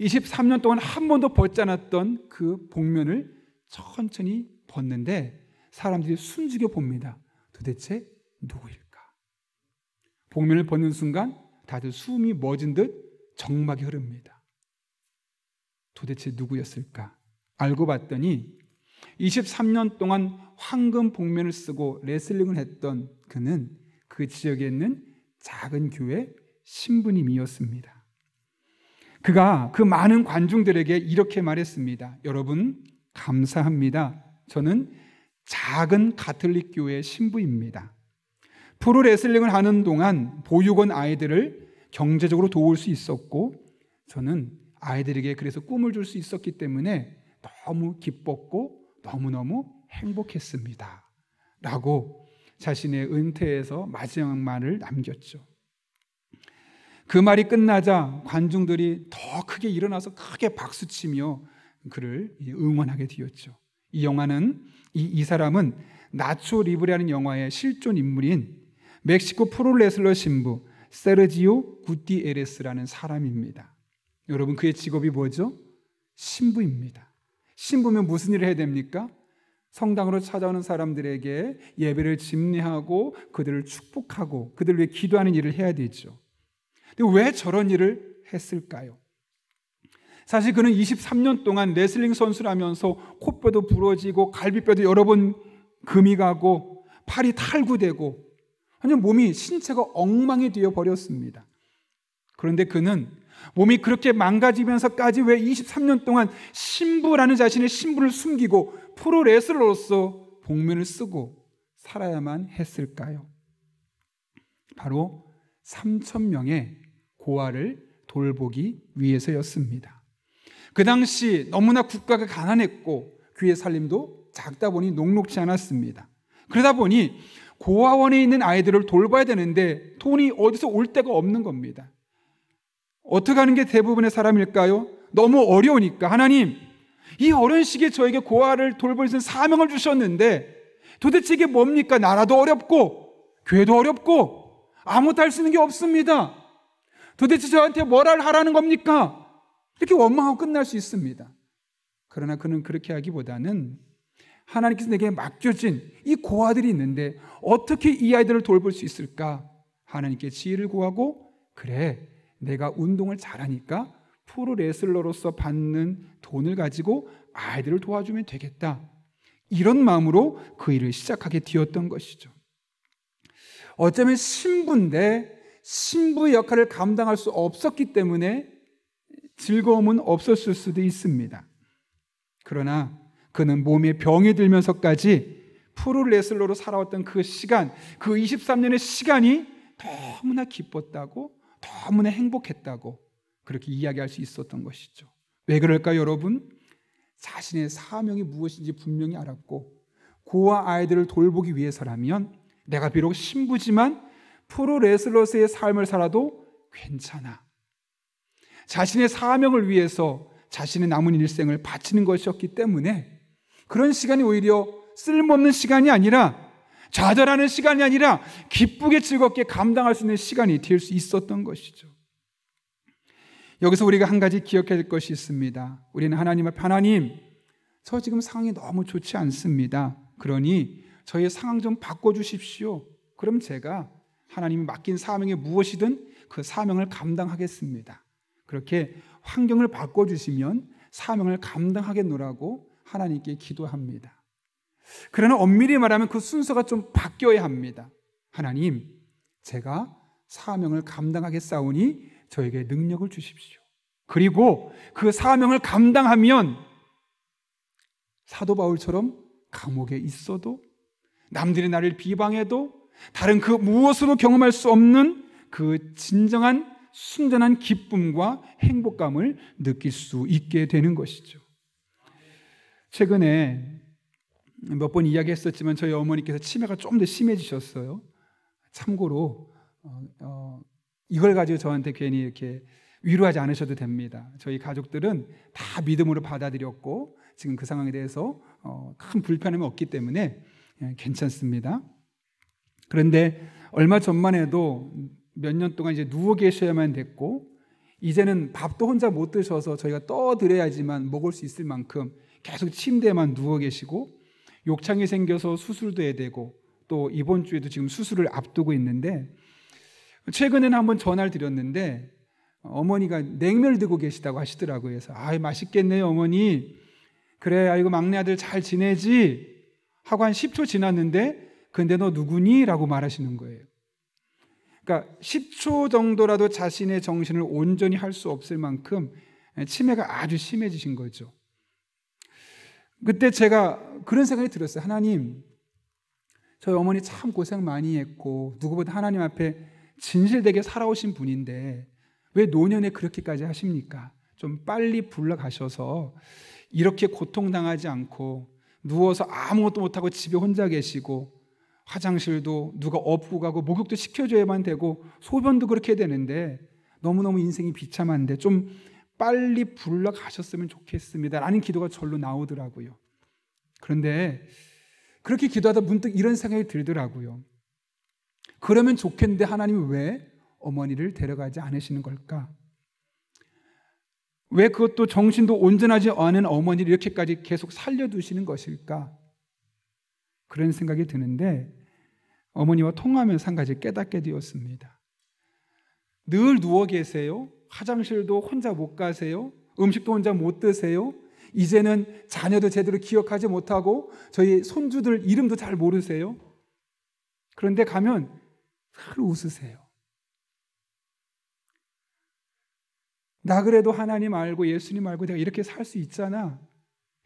23년 동안 한 번도 벗지 않았던 그 복면을 천천히 벗는데 사람들이 숨죽여 봅니다. 도대체 누구일까? 복면을 벗는 순간 다들 숨이 멎은 듯 정막이 흐릅니다. 도대체 누구였을까? 알고 봤더니 23년 동안 황금 복면을 쓰고 레슬링을 했던 그는 그 지역에 있는 작은 교회 신부님이었습니다. 그가 그 많은 관중들에게 이렇게 말했습니다. 여러분 감사합니다. 저는 작은 가톨릭 교회의 신부입니다. 프로레슬링을 하는 동안 보육원 아이들을 경제적으로 도울 수 있었고 저는 아이들에게 그래서 꿈을 줄 수 있었기 때문에 너무 기뻤고 너무너무 행복했습니다. 라고 자신의 은퇴에서 마지막 말을 남겼죠. 그 말이 끝나자 관중들이 더 크게 일어나서 크게 박수치며 그를 응원하게 되었죠. 이 사람은 나초 리브레라는 영화의 실존 인물인 멕시코 프로레슬러 신부 세르지오 구티에레스라는 사람입니다. 여러분 그의 직업이 뭐죠? 신부입니다. 신부면 무슨 일을 해야 됩니까? 성당으로 찾아오는 사람들에게 예배를 집례하고 그들을 축복하고 그들을 위해 기도하는 일을 해야 되죠. 근데 왜 저런 일을 했을까요? 사실 그는 23년 동안 레슬링 선수를 하면서 코뼈도 부러지고 갈비뼈도 여러 번 금이 가고 팔이 탈구되고 완전 몸이 신체가 엉망이 되어 버렸습니다. 그런데 그는 몸이 그렇게 망가지면서까지 왜 23년 동안 신부라는 자신의 신분을 숨기고 프로레슬러로서 복면을 쓰고 살아야만 했을까요? 바로 3,000명의 고아를 돌보기 위해서였습니다. 그 당시 너무나 국가가 가난했고 교회 살림도 작다 보니 녹록지 않았습니다. 그러다 보니 고아원에 있는 아이들을 돌봐야 되는데 돈이 어디서 올 데가 없는 겁니다. 어떻게 하는 게 대부분의 사람일까요? 너무 어려우니까 하나님, 이 어려운 시기에 저에게 고아를 돌볼 수 있는 사명을 주셨는데 도대체 이게 뭡니까? 나라도 어렵고 교회도 어렵고 아무것도 할 수 있는 게 없습니다. 도대체 저한테 뭘 하라는 겁니까? 이렇게 원망하고 끝날 수 있습니다. 그러나 그는 그렇게 하기보다는 하나님께서 내게 맡겨진 이 고아들이 있는데 어떻게 이 아이들을 돌볼 수 있을까? 하나님께 지혜를 구하고 그래, 내가 운동을 잘하니까 프로레슬러로서 받는 돈을 가지고 아이들을 도와주면 되겠다. 이런 마음으로 그 일을 시작하게 되었던 것이죠. 어쩌면 신부인데 신부의 역할을 감당할 수 없었기 때문에 즐거움은 없었을 수도 있습니다. 그러나 그는 몸에 병이 들면서까지 프로레슬러로 살아왔던 그 시간, 그 23년의 시간이 너무나 기뻤다고, 너무나 행복했다고 그렇게 이야기할 수 있었던 것이죠. 왜 그럴까요, 여러분? 자신의 사명이 무엇인지 분명히 알았고 고아 아이들을 돌보기 위해서라면 내가 비록 신부지만 프로레슬러스의 삶을 살아도 괜찮아. 자신의 사명을 위해서 자신의 남은 일생을 바치는 것이었기 때문에 그런 시간이 오히려 쓸모없는 시간이 아니라 좌절하는 시간이 아니라 기쁘게 즐겁게 감당할 수 있는 시간이 될 수 있었던 것이죠. 여기서 우리가 한 가지 기억해야 될 것이 있습니다. 우리는 하나님 앞에 하나님, 저 지금 상황이 너무 좋지 않습니다. 그러니 저의 상황 좀 바꿔주십시오. 그럼 제가 하나님이 맡긴 사명이 무엇이든 그 사명을 감당하겠습니다. 그렇게 환경을 바꿔주시면 사명을 감당하겠노라고 하나님께 기도합니다. 그러나 엄밀히 말하면 그 순서가 좀 바뀌어야 합니다. 하나님, 제가 사명을 감당하겠사오니 저에게 능력을 주십시오. 그리고 그 사명을 감당하면 사도 바울처럼 감옥에 있어도, 남들이 나를 비방해도, 다른 그 무엇으로 경험할 수 없는 그 진정한 순전한 기쁨과 행복감을 느낄 수 있게 되는 것이죠. 최근에 몇 번 이야기했었지만 저희 어머니께서 치매가 좀 더 심해지셨어요. 참고로 이걸 가지고 저한테 괜히 이렇게 위로하지 않으셔도 됩니다. 저희 가족들은 다 믿음으로 받아들였고 지금 그 상황에 대해서 큰 불편함이 없기 때문에 괜찮습니다. 그런데 얼마 전만 해도 몇 년 동안 이제 누워 계셔야만 됐고, 이제는 밥도 혼자 못 드셔서 저희가 떠드려야지만 먹을 수 있을 만큼 계속 침대에만 누워 계시고, 욕창이 생겨서 수술도 해야 되고, 또 이번 주에도 지금 수술을 앞두고 있는데, 최근에는 한번 전화를 드렸는데 어머니가 냉면을 들고 계시다고 하시더라고요. 그래서 맛있겠네요 어머니. 그래, 아이고 막내 아들 잘 지내지? 하고 한 10초 지났는데 근데 너 누구니? 라고 말하시는 거예요. 그러니까 10초 정도라도 자신의 정신을 온전히 할 수 없을 만큼 치매가 아주 심해지신 거죠. 그때 제가 그런 생각이 들었어요. 하나님, 저희 어머니 참 고생 많이 했고 누구보다 하나님 앞에 진실되게 살아오신 분인데 왜 노년에 그렇게까지 하십니까? 좀 빨리 불러가셔서 이렇게 고통당하지 않고 누워서 아무것도 못하고 집에 혼자 계시고 화장실도 누가 업고 가고 목욕도 시켜줘야만 되고 소변도 그렇게 되는데 너무너무 인생이 비참한데 좀 빨리 불러가셨으면 좋겠습니다 라는 기도가 절로 나오더라고요. 그런데 그렇게 기도하다 문득 이런 생각이 들더라고요. 그러면 좋겠는데 하나님이 왜 어머니를 데려가지 않으시는 걸까? 왜 그것도 정신도 온전하지 않은 어머니를 이렇게까지 계속 살려두시는 것일까? 그런 생각이 드는데 어머니와 통화하면서 한 가지 깨닫게 되었습니다. 늘 누워 계세요. 화장실도 혼자 못 가세요. 음식도 혼자 못 드세요. 이제는 자녀도 제대로 기억하지 못하고 저희 손주들 이름도 잘 모르세요. 그런데 가면 늘 웃으세요. 나 그래도 하나님 알고 예수님 알고 내가 이렇게 살 수 있잖아.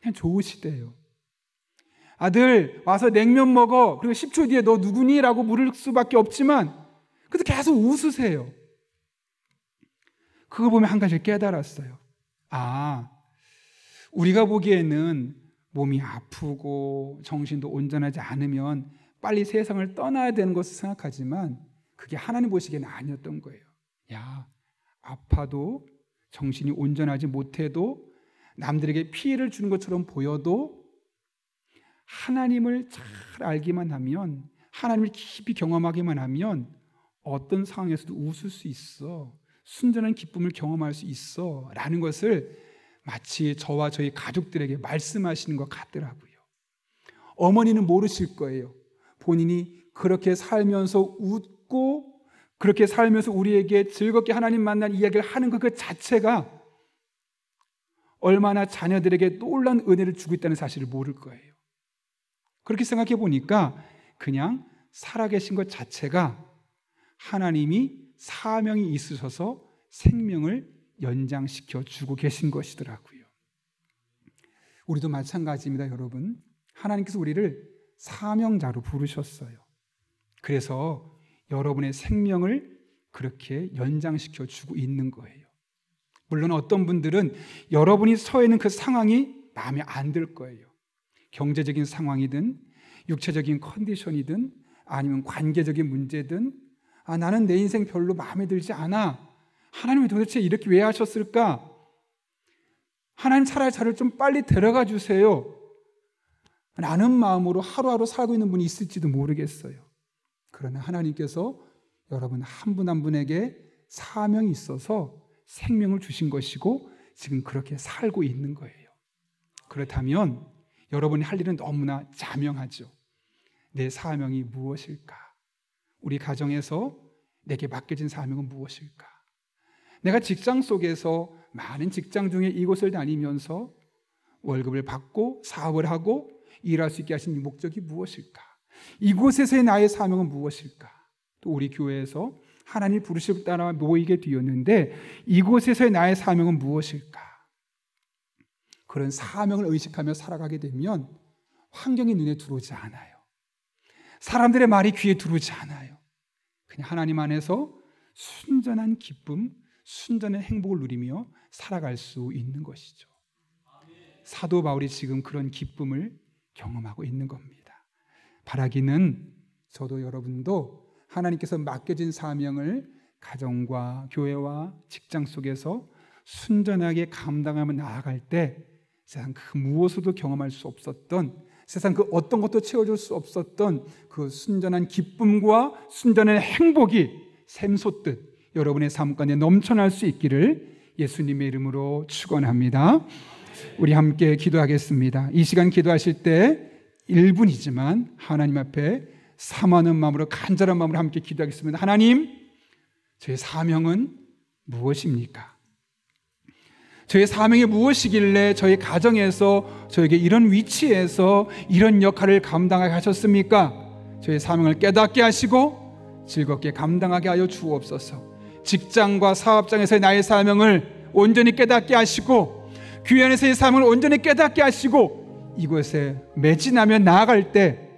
그냥 좋으시대요. 아들 와서 냉면 먹어. 그리고 10초 뒤에 너 누구니? 라고 물을 수밖에 없지만 그래도 계속 웃으세요. 그거 보면 한 가지를 깨달았어요. 우리가 보기에는 몸이 아프고 정신도 온전하지 않으면 빨리 세상을 떠나야 되는 것을 생각하지만 그게 하나님 보시기에는 아니었던 거예요. 아파도 정신이 온전하지 못해도 남들에게 피해를 주는 것처럼 보여도 하나님을 잘 알기만 하면, 하나님을 깊이 경험하기만 하면 어떤 상황에서도 웃을 수 있어, 순전한 기쁨을 경험할 수 있어 라는 것을 마치 저와 저희 가족들에게 말씀하시는 것 같더라고요. 어머니는 모르실 거예요. 본인이 그렇게 살면서 웃고 그렇게 살면서 우리에게 즐겁게 하나님 만난 이야기를 하는 그 자체가 얼마나 자녀들에게 놀라운 은혜를 주고 있다는 사실을 모를 거예요. 그렇게 생각해 보니까 그냥 살아계신 것 자체가 하나님이 사명이 있으셔서 생명을 연장시켜 주고 계신 것이더라고요. 우리도 마찬가지입니다, 여러분. 하나님께서 우리를 사명자로 부르셨어요. 그래서 여러분의 생명을 그렇게 연장시켜 주고 있는 거예요. 물론 어떤 분들은 여러분이 서 있는 그 상황이 마음에 안 들 거예요. 경제적인 상황이든 육체적인 컨디션이든 아니면 관계적인 문제든 나는 내 인생 별로 마음에 들지 않아. 하나님이 도대체 이렇게 왜 하셨을까? 하나님 차라리 저를 좀 빨리 데려가 주세요 라는 마음으로 하루하루 살고 있는 분이 있을지도 모르겠어요. 그러나 하나님께서 여러분 한 분 한 분에게 사명이 있어서 생명을 주신 것이고 지금 그렇게 살고 있는 거예요. 그렇다면 여러분이 할 일은 너무나 자명하죠. 내 사명이 무엇일까? 우리 가정에서 내게 맡겨진 사명은 무엇일까? 내가 직장 속에서 많은 직장 중에 이곳을 다니면서 월급을 받고 사업을 하고 일할 수 있게 하신 이 목적이 무엇일까? 이곳에서의 나의 사명은 무엇일까? 또 우리 교회에서 하나님 부르심을 따라 모이게 되었는데 이곳에서의 나의 사명은 무엇일까? 그런 사명을 의식하며 살아가게 되면 환경이 눈에 들어오지 않아요. 사람들의 말이 귀에 들어오지 않아요. 그냥 하나님 안에서 순전한 기쁨, 순전한 행복을 누리며 살아갈 수 있는 것이죠. 사도 바울이 지금 그런 기쁨을 경험하고 있는 겁니다. 바라기는 저도 여러분도 하나님께서 맡겨진 사명을 가정과 교회와 직장 속에서 순전하게 감당하며 나아갈 때 세상 그 무엇으로도 경험할 수 없었던, 세상 그 어떤 것도 채워줄 수 없었던 그 순전한 기쁨과 순전한 행복이 샘솟듯 여러분의 삶 가운데 넘쳐날 수 있기를 예수님의 이름으로 축원합니다. 우리 함께 기도하겠습니다. 이 시간 기도하실 때 1분이지만 하나님 앞에 사모하는 마음으로, 간절한 마음으로 함께 기도하겠습니다. 하나님, 저의 사명은 무엇입니까? 저의 사명이 무엇이길래 저희 가정에서 저에게 이런 위치에서 이런 역할을 감당하게 하셨습니까? 저의 사명을 깨닫게 하시고 즐겁게 감당하게 하여 주옵소서. 직장과 사업장에서의 나의 사명을 온전히 깨닫게 하시고 교회 안에서의 사명을 온전히 깨닫게 하시고 이곳에 매진하며 나아갈 때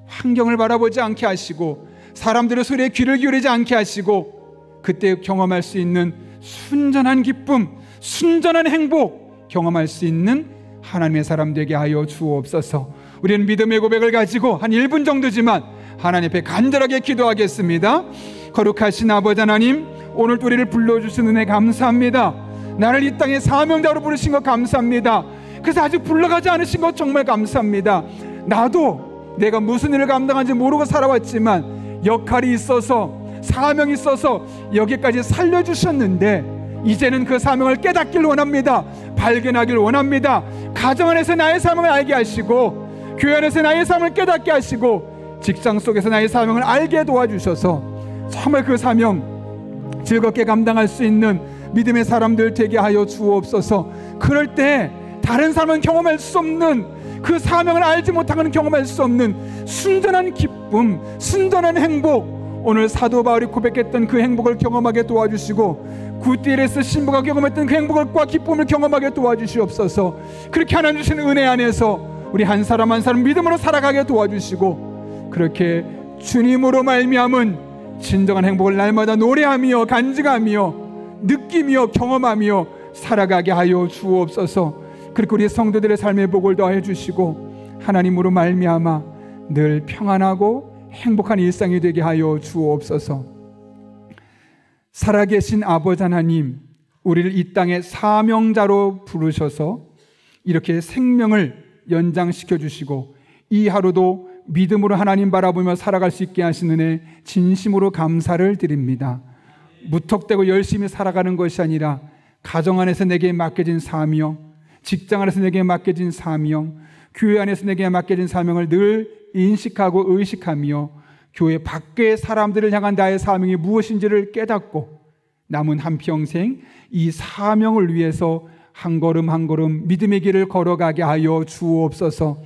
환경을 바라보지 않게 하시고 사람들의 소리에 귀를 기울이지 않게 하시고 그때 경험할 수 있는 순전한 기쁨, 순전한 행복 경험할 수 있는 하나님의 사람 되게 하여 주옵소서. 우리는 믿음의 고백을 가지고 한 1분 정도지만 하나님 앞에 간절하게 기도하겠습니다. 거룩하신 아버지 하나님, 오늘 우리를 불러주신 은혜 감사합니다. 나를 이 땅에 사명자로 부르신 것 감사합니다. 그래서 아직 불러가지 않으신 것 정말 감사합니다. 나도 내가 무슨 일을 감당하는지 모르고 살아왔지만 역할이 있어서, 사명이 있어서 여기까지 살려주셨는데 이제는 그 사명을 깨닫길 원합니다. 발견하길 원합니다. 가정 안에서 나의 사명을 알게 하시고 교회 안에서 나의 사명을 깨닫게 하시고 직장 속에서 나의 사명을 알게 도와주셔서 정말 그 사명 즐겁게 감당할 수 있는 믿음의 사람들 되게 하여 주옵소서. 그럴 때 다른 사람은 경험할 수 없는, 그 사명을 알지 못하고는 경험할 수 없는 순전한 기쁨, 순전한 행복, 오늘 사도 바울이 고백했던 그 행복을 경험하게 도와주시고 굿디엘에서 신부가 경험했던 그 행복과 기쁨을 경험하게 도와주시옵소서. 그렇게 하나님 주신 은혜 안에서 우리 한 사람 한 사람 믿음으로 살아가게 도와주시고 그렇게 주님으로 말미암은 진정한 행복을 날마다 노래하며 간증하며 느끼며 경험하며 살아가게 하여 주옵소서. 그리고 우리 성도들의 삶의 복을 더해 주시고 하나님으로 말미암아 늘 평안하고 행복한 일상이 되게 하여 주옵소서. 살아계신 아버지 하나님, 우리를 이 땅에 사명자로 부르셔서 이렇게 생명을 연장시켜 주시고 이 하루도 믿음으로 하나님 바라보며 살아갈 수 있게 하시는 은혜 진심으로 감사를 드립니다. 무턱대고 열심히 살아가는 것이 아니라 가정 안에서 내게 맡겨진 사명, 직장 안에서 내게 맡겨진 사명, 교회 안에서 내게 맡겨진 사명을 늘 인식하고 의식하며 교회 밖의 사람들을 향한 나의 사명이 무엇인지를 깨닫고 남은 한평생 이 사명을 위해서 한 걸음 한 걸음 믿음의 길을 걸어가게 하여 주옵소서.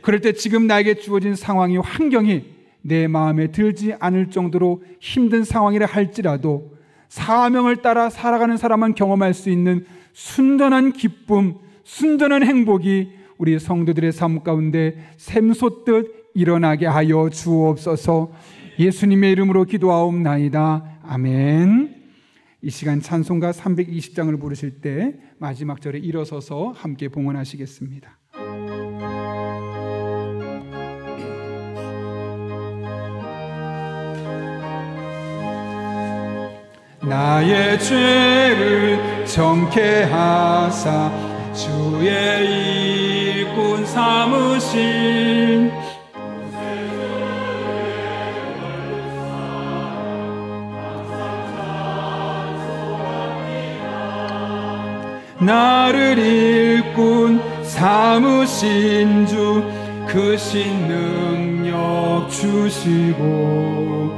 그럴 때 지금 나에게 주어진 상황이, 환경이 내 마음에 들지 않을 정도로 힘든 상황이라 할지라도 사명을 따라 살아가는 사람만 경험할 수 있는 순전한 기쁨, 순전한 행복이 우리 성도들의 삶 가운데 샘솟듯 일어나게 하여 주옵소서. 예수님의 이름으로 기도하옵나이다. 아멘. 이 시간 찬송가 320장을 부르실 때 마지막 절에 일어서서 함께 봉헌하시겠습니다. 나의 죄를 정케 하사 주의 일꾼 삼으신 나를 일꾼 삼으신 주 크신 능력 주시고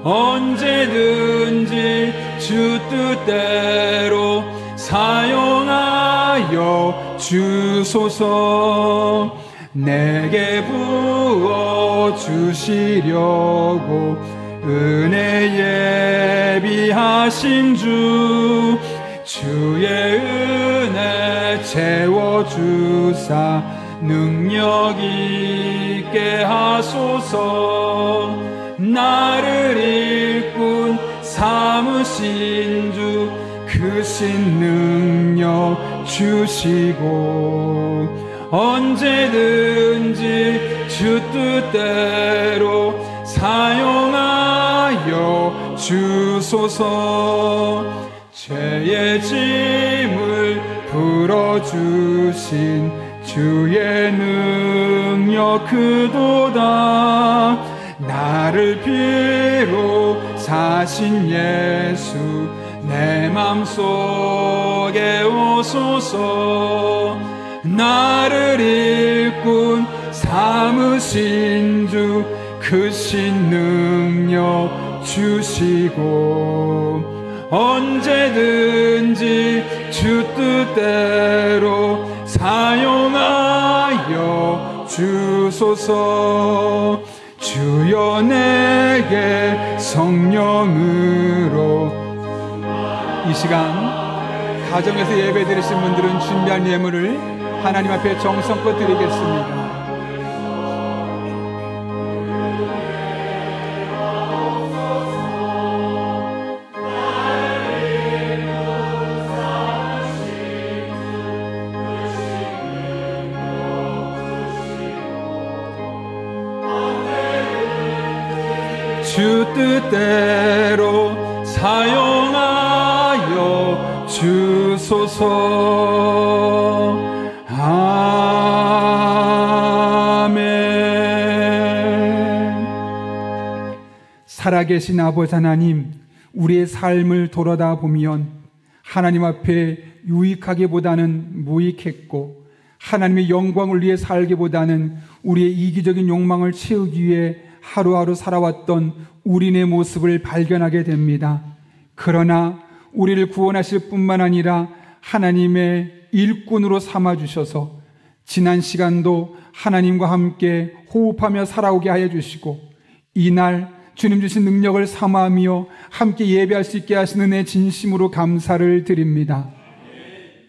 언제든지 주 뜻대로 사용하여 주소서. 내게 부어 주시려고 은혜 예비하신 주 주의 은혜 채워주사 능력 있게 하소서. 나를 일꾼 삼으신 주 크신 능력 주시고 언제든지 주 뜻대로 사용하여 주소서. 죄의 짐을 풀어주신 주의 능력 크도다. 나를 피로 사신 예수 내 맘속에 오소서. 나를 일꾼 삼으신 주 크신 능력 주시고 언제든지 주 뜻대로 사용하여 주소서. 주여 내게 성령으로. 이 시간 가정에서 예배 드리신 분들은 준비한 예물을 하나님 앞에 정성껏 드리겠습니다. 주 뜻대로 사용하여 주소서. 아멘. 살아계신 아버지 하나님, 우리의 삶을 돌아다 보면 하나님 앞에 유익하기보다는 무익했고 하나님의 영광을 위해 살기보다는 우리의 이기적인 욕망을 채우기 위해 하루하루 살아왔던 우리네 모습을 발견하게 됩니다. 그러나 우리를 구원하실 뿐만 아니라 하나님의 일꾼으로 삼아주셔서 지난 시간도 하나님과 함께 호흡하며 살아오게 하여 주시고 이날 주님 주신 능력을 삼아하며 함께 예배할 수 있게 하시는 은혜 진심으로 감사를 드립니다.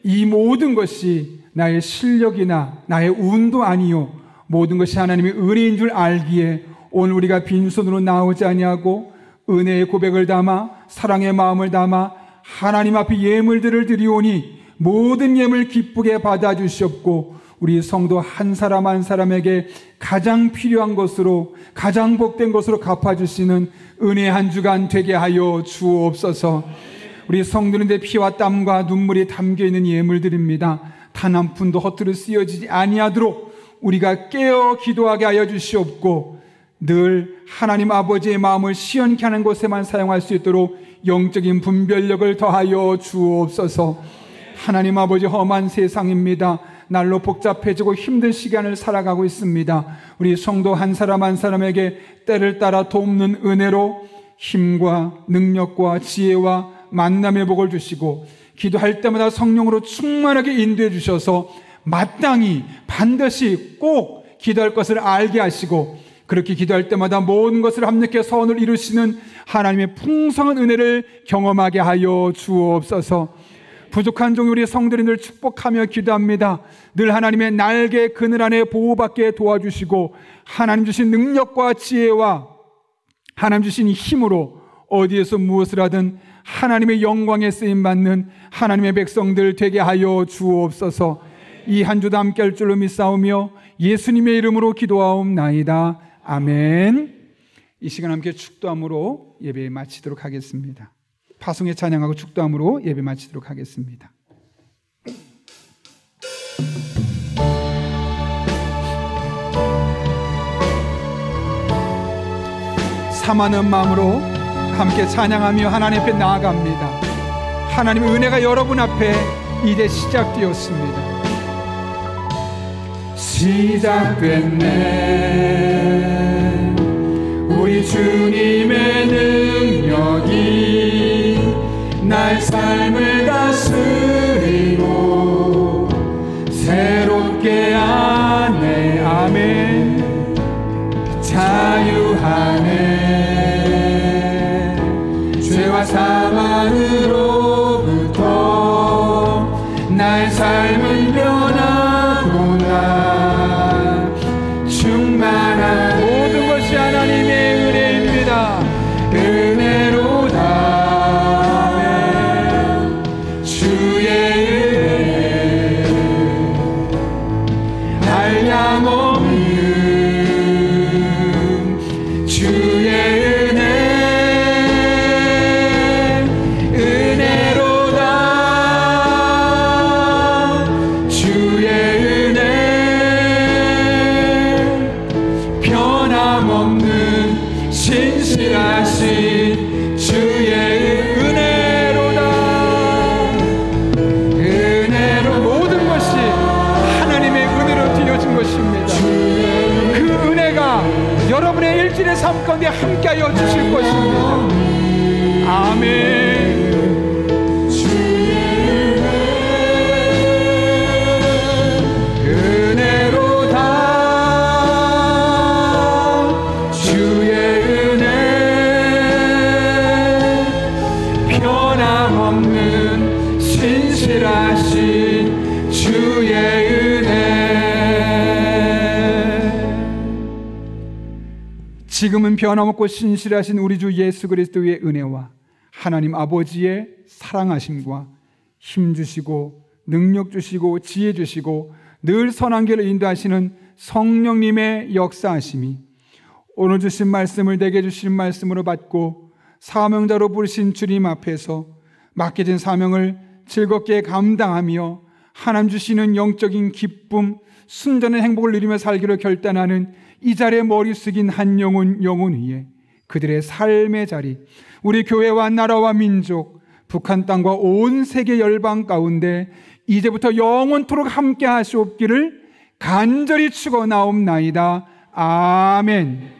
이 모든 것이 나의 실력이나 나의 운도 아니요 모든 것이 하나님의 은혜인 줄 알기에 오늘 우리가 빈손으로 나오지 아니하고 은혜의 고백을 담아 사랑의 마음을 담아 하나님 앞에 예물들을 드리오니 모든 예물 기쁘게 받아주시옵고 우리 성도 한 사람 한 사람에게 가장 필요한 것으로 가장 복된 것으로 갚아주시는 은혜 한 주간 되게 하여 주옵소서. 우리 성도님들의 피와 땀과 눈물이 담겨있는 예물들입니다. 단 한 푼도 허투루 쓰여지지 아니하도록 우리가 깨어 기도하게 하여 주시옵고 늘 하나님 아버지의 마음을 시원케 하는 곳에만 사용할 수 있도록 영적인 분별력을 더하여 주옵소서. 하나님 아버지, 험한 세상입니다. 날로 복잡해지고 힘든 시간을 살아가고 있습니다. 우리 성도 한 사람 한 사람에게 때를 따라 돕는 은혜로 힘과 능력과 지혜와 만남의 복을 주시고 기도할 때마다 성령으로 충만하게 인도해 주셔서 마땅히 반드시 꼭 기도할 것을 알게 하시고 그렇게 기도할 때마다 모든 것을 합력해 선을 이루시는 하나님의 풍성한 은혜를 경험하게 하여 주옵소서. 부족한 종이 우리 성도님들 축복하며 기도합니다. 늘 하나님의 날개 그늘 안에 보호받게 도와주시고 하나님 주신 능력과 지혜와 하나님 주신 힘으로 어디에서 무엇을 하든 하나님의 영광에 쓰임받는 하나님의 백성들 되게 하여 주옵소서. 이 한 주도 함께 할 줄로 믿사오며 예수님의 이름으로 기도하옵나이다. 아멘. 이 시간 함께 축도함으로 예배 마치도록 하겠습니다. 파송에 찬양하고 축도함으로 예배 마치도록 하겠습니다. 삼하는 마음으로 함께 찬양하며 하나님 앞에 나아갑니다. 하나님의 은혜가 여러분 앞에 이제 시작되었습니다. 시작됐네. 우리 주님의 능력이 날 삶을 다스리고 새롭게 하네. 아멘. 자유하네. 죄와 사망으로부터 날 삶은 변하구나. 충만한 모든 것이 하나님의 은혜입니다. 은혜로다. 주의 은혜 한량없는 주의 은혜 은혜로다. 주의 은혜 변함없는 신실하신 주의 은혜로다. 은혜로 모든 것이 하나님의 은혜로 드려진 것입니다. 그 은혜가 여러분의 일진의 삶 가운데 함께하여 주실 것입니다. 아멘. 은혜로다. 주의 은혜 변함없는 신실하신 주의 은혜. 지금은 변함없고 신실하신 우리 주 예수 그리스도의 은혜와 하나님 아버지의 사랑하심과 힘 주시고 능력 주시고 지혜 주시고 늘 선한 길을 인도하시는 성령님의 역사하심이 오늘 주신 말씀을 내게 주신 말씀으로 받고 사명자로 부르신 주님 앞에서 맡겨진 사명을 즐겁게 감당하며 하나님 주시는 영적인 기쁨, 순전한 행복을 누리며 살기로 결단하는 이 자리에 머리 숙인 한 영혼 위에 그들의 삶의 자리, 우리 교회와 나라와 민족, 북한 땅과 온 세계 열방 가운데 이제부터 영원토록 함께 하시옵기를 간절히 축원하옵나이다. 아멘.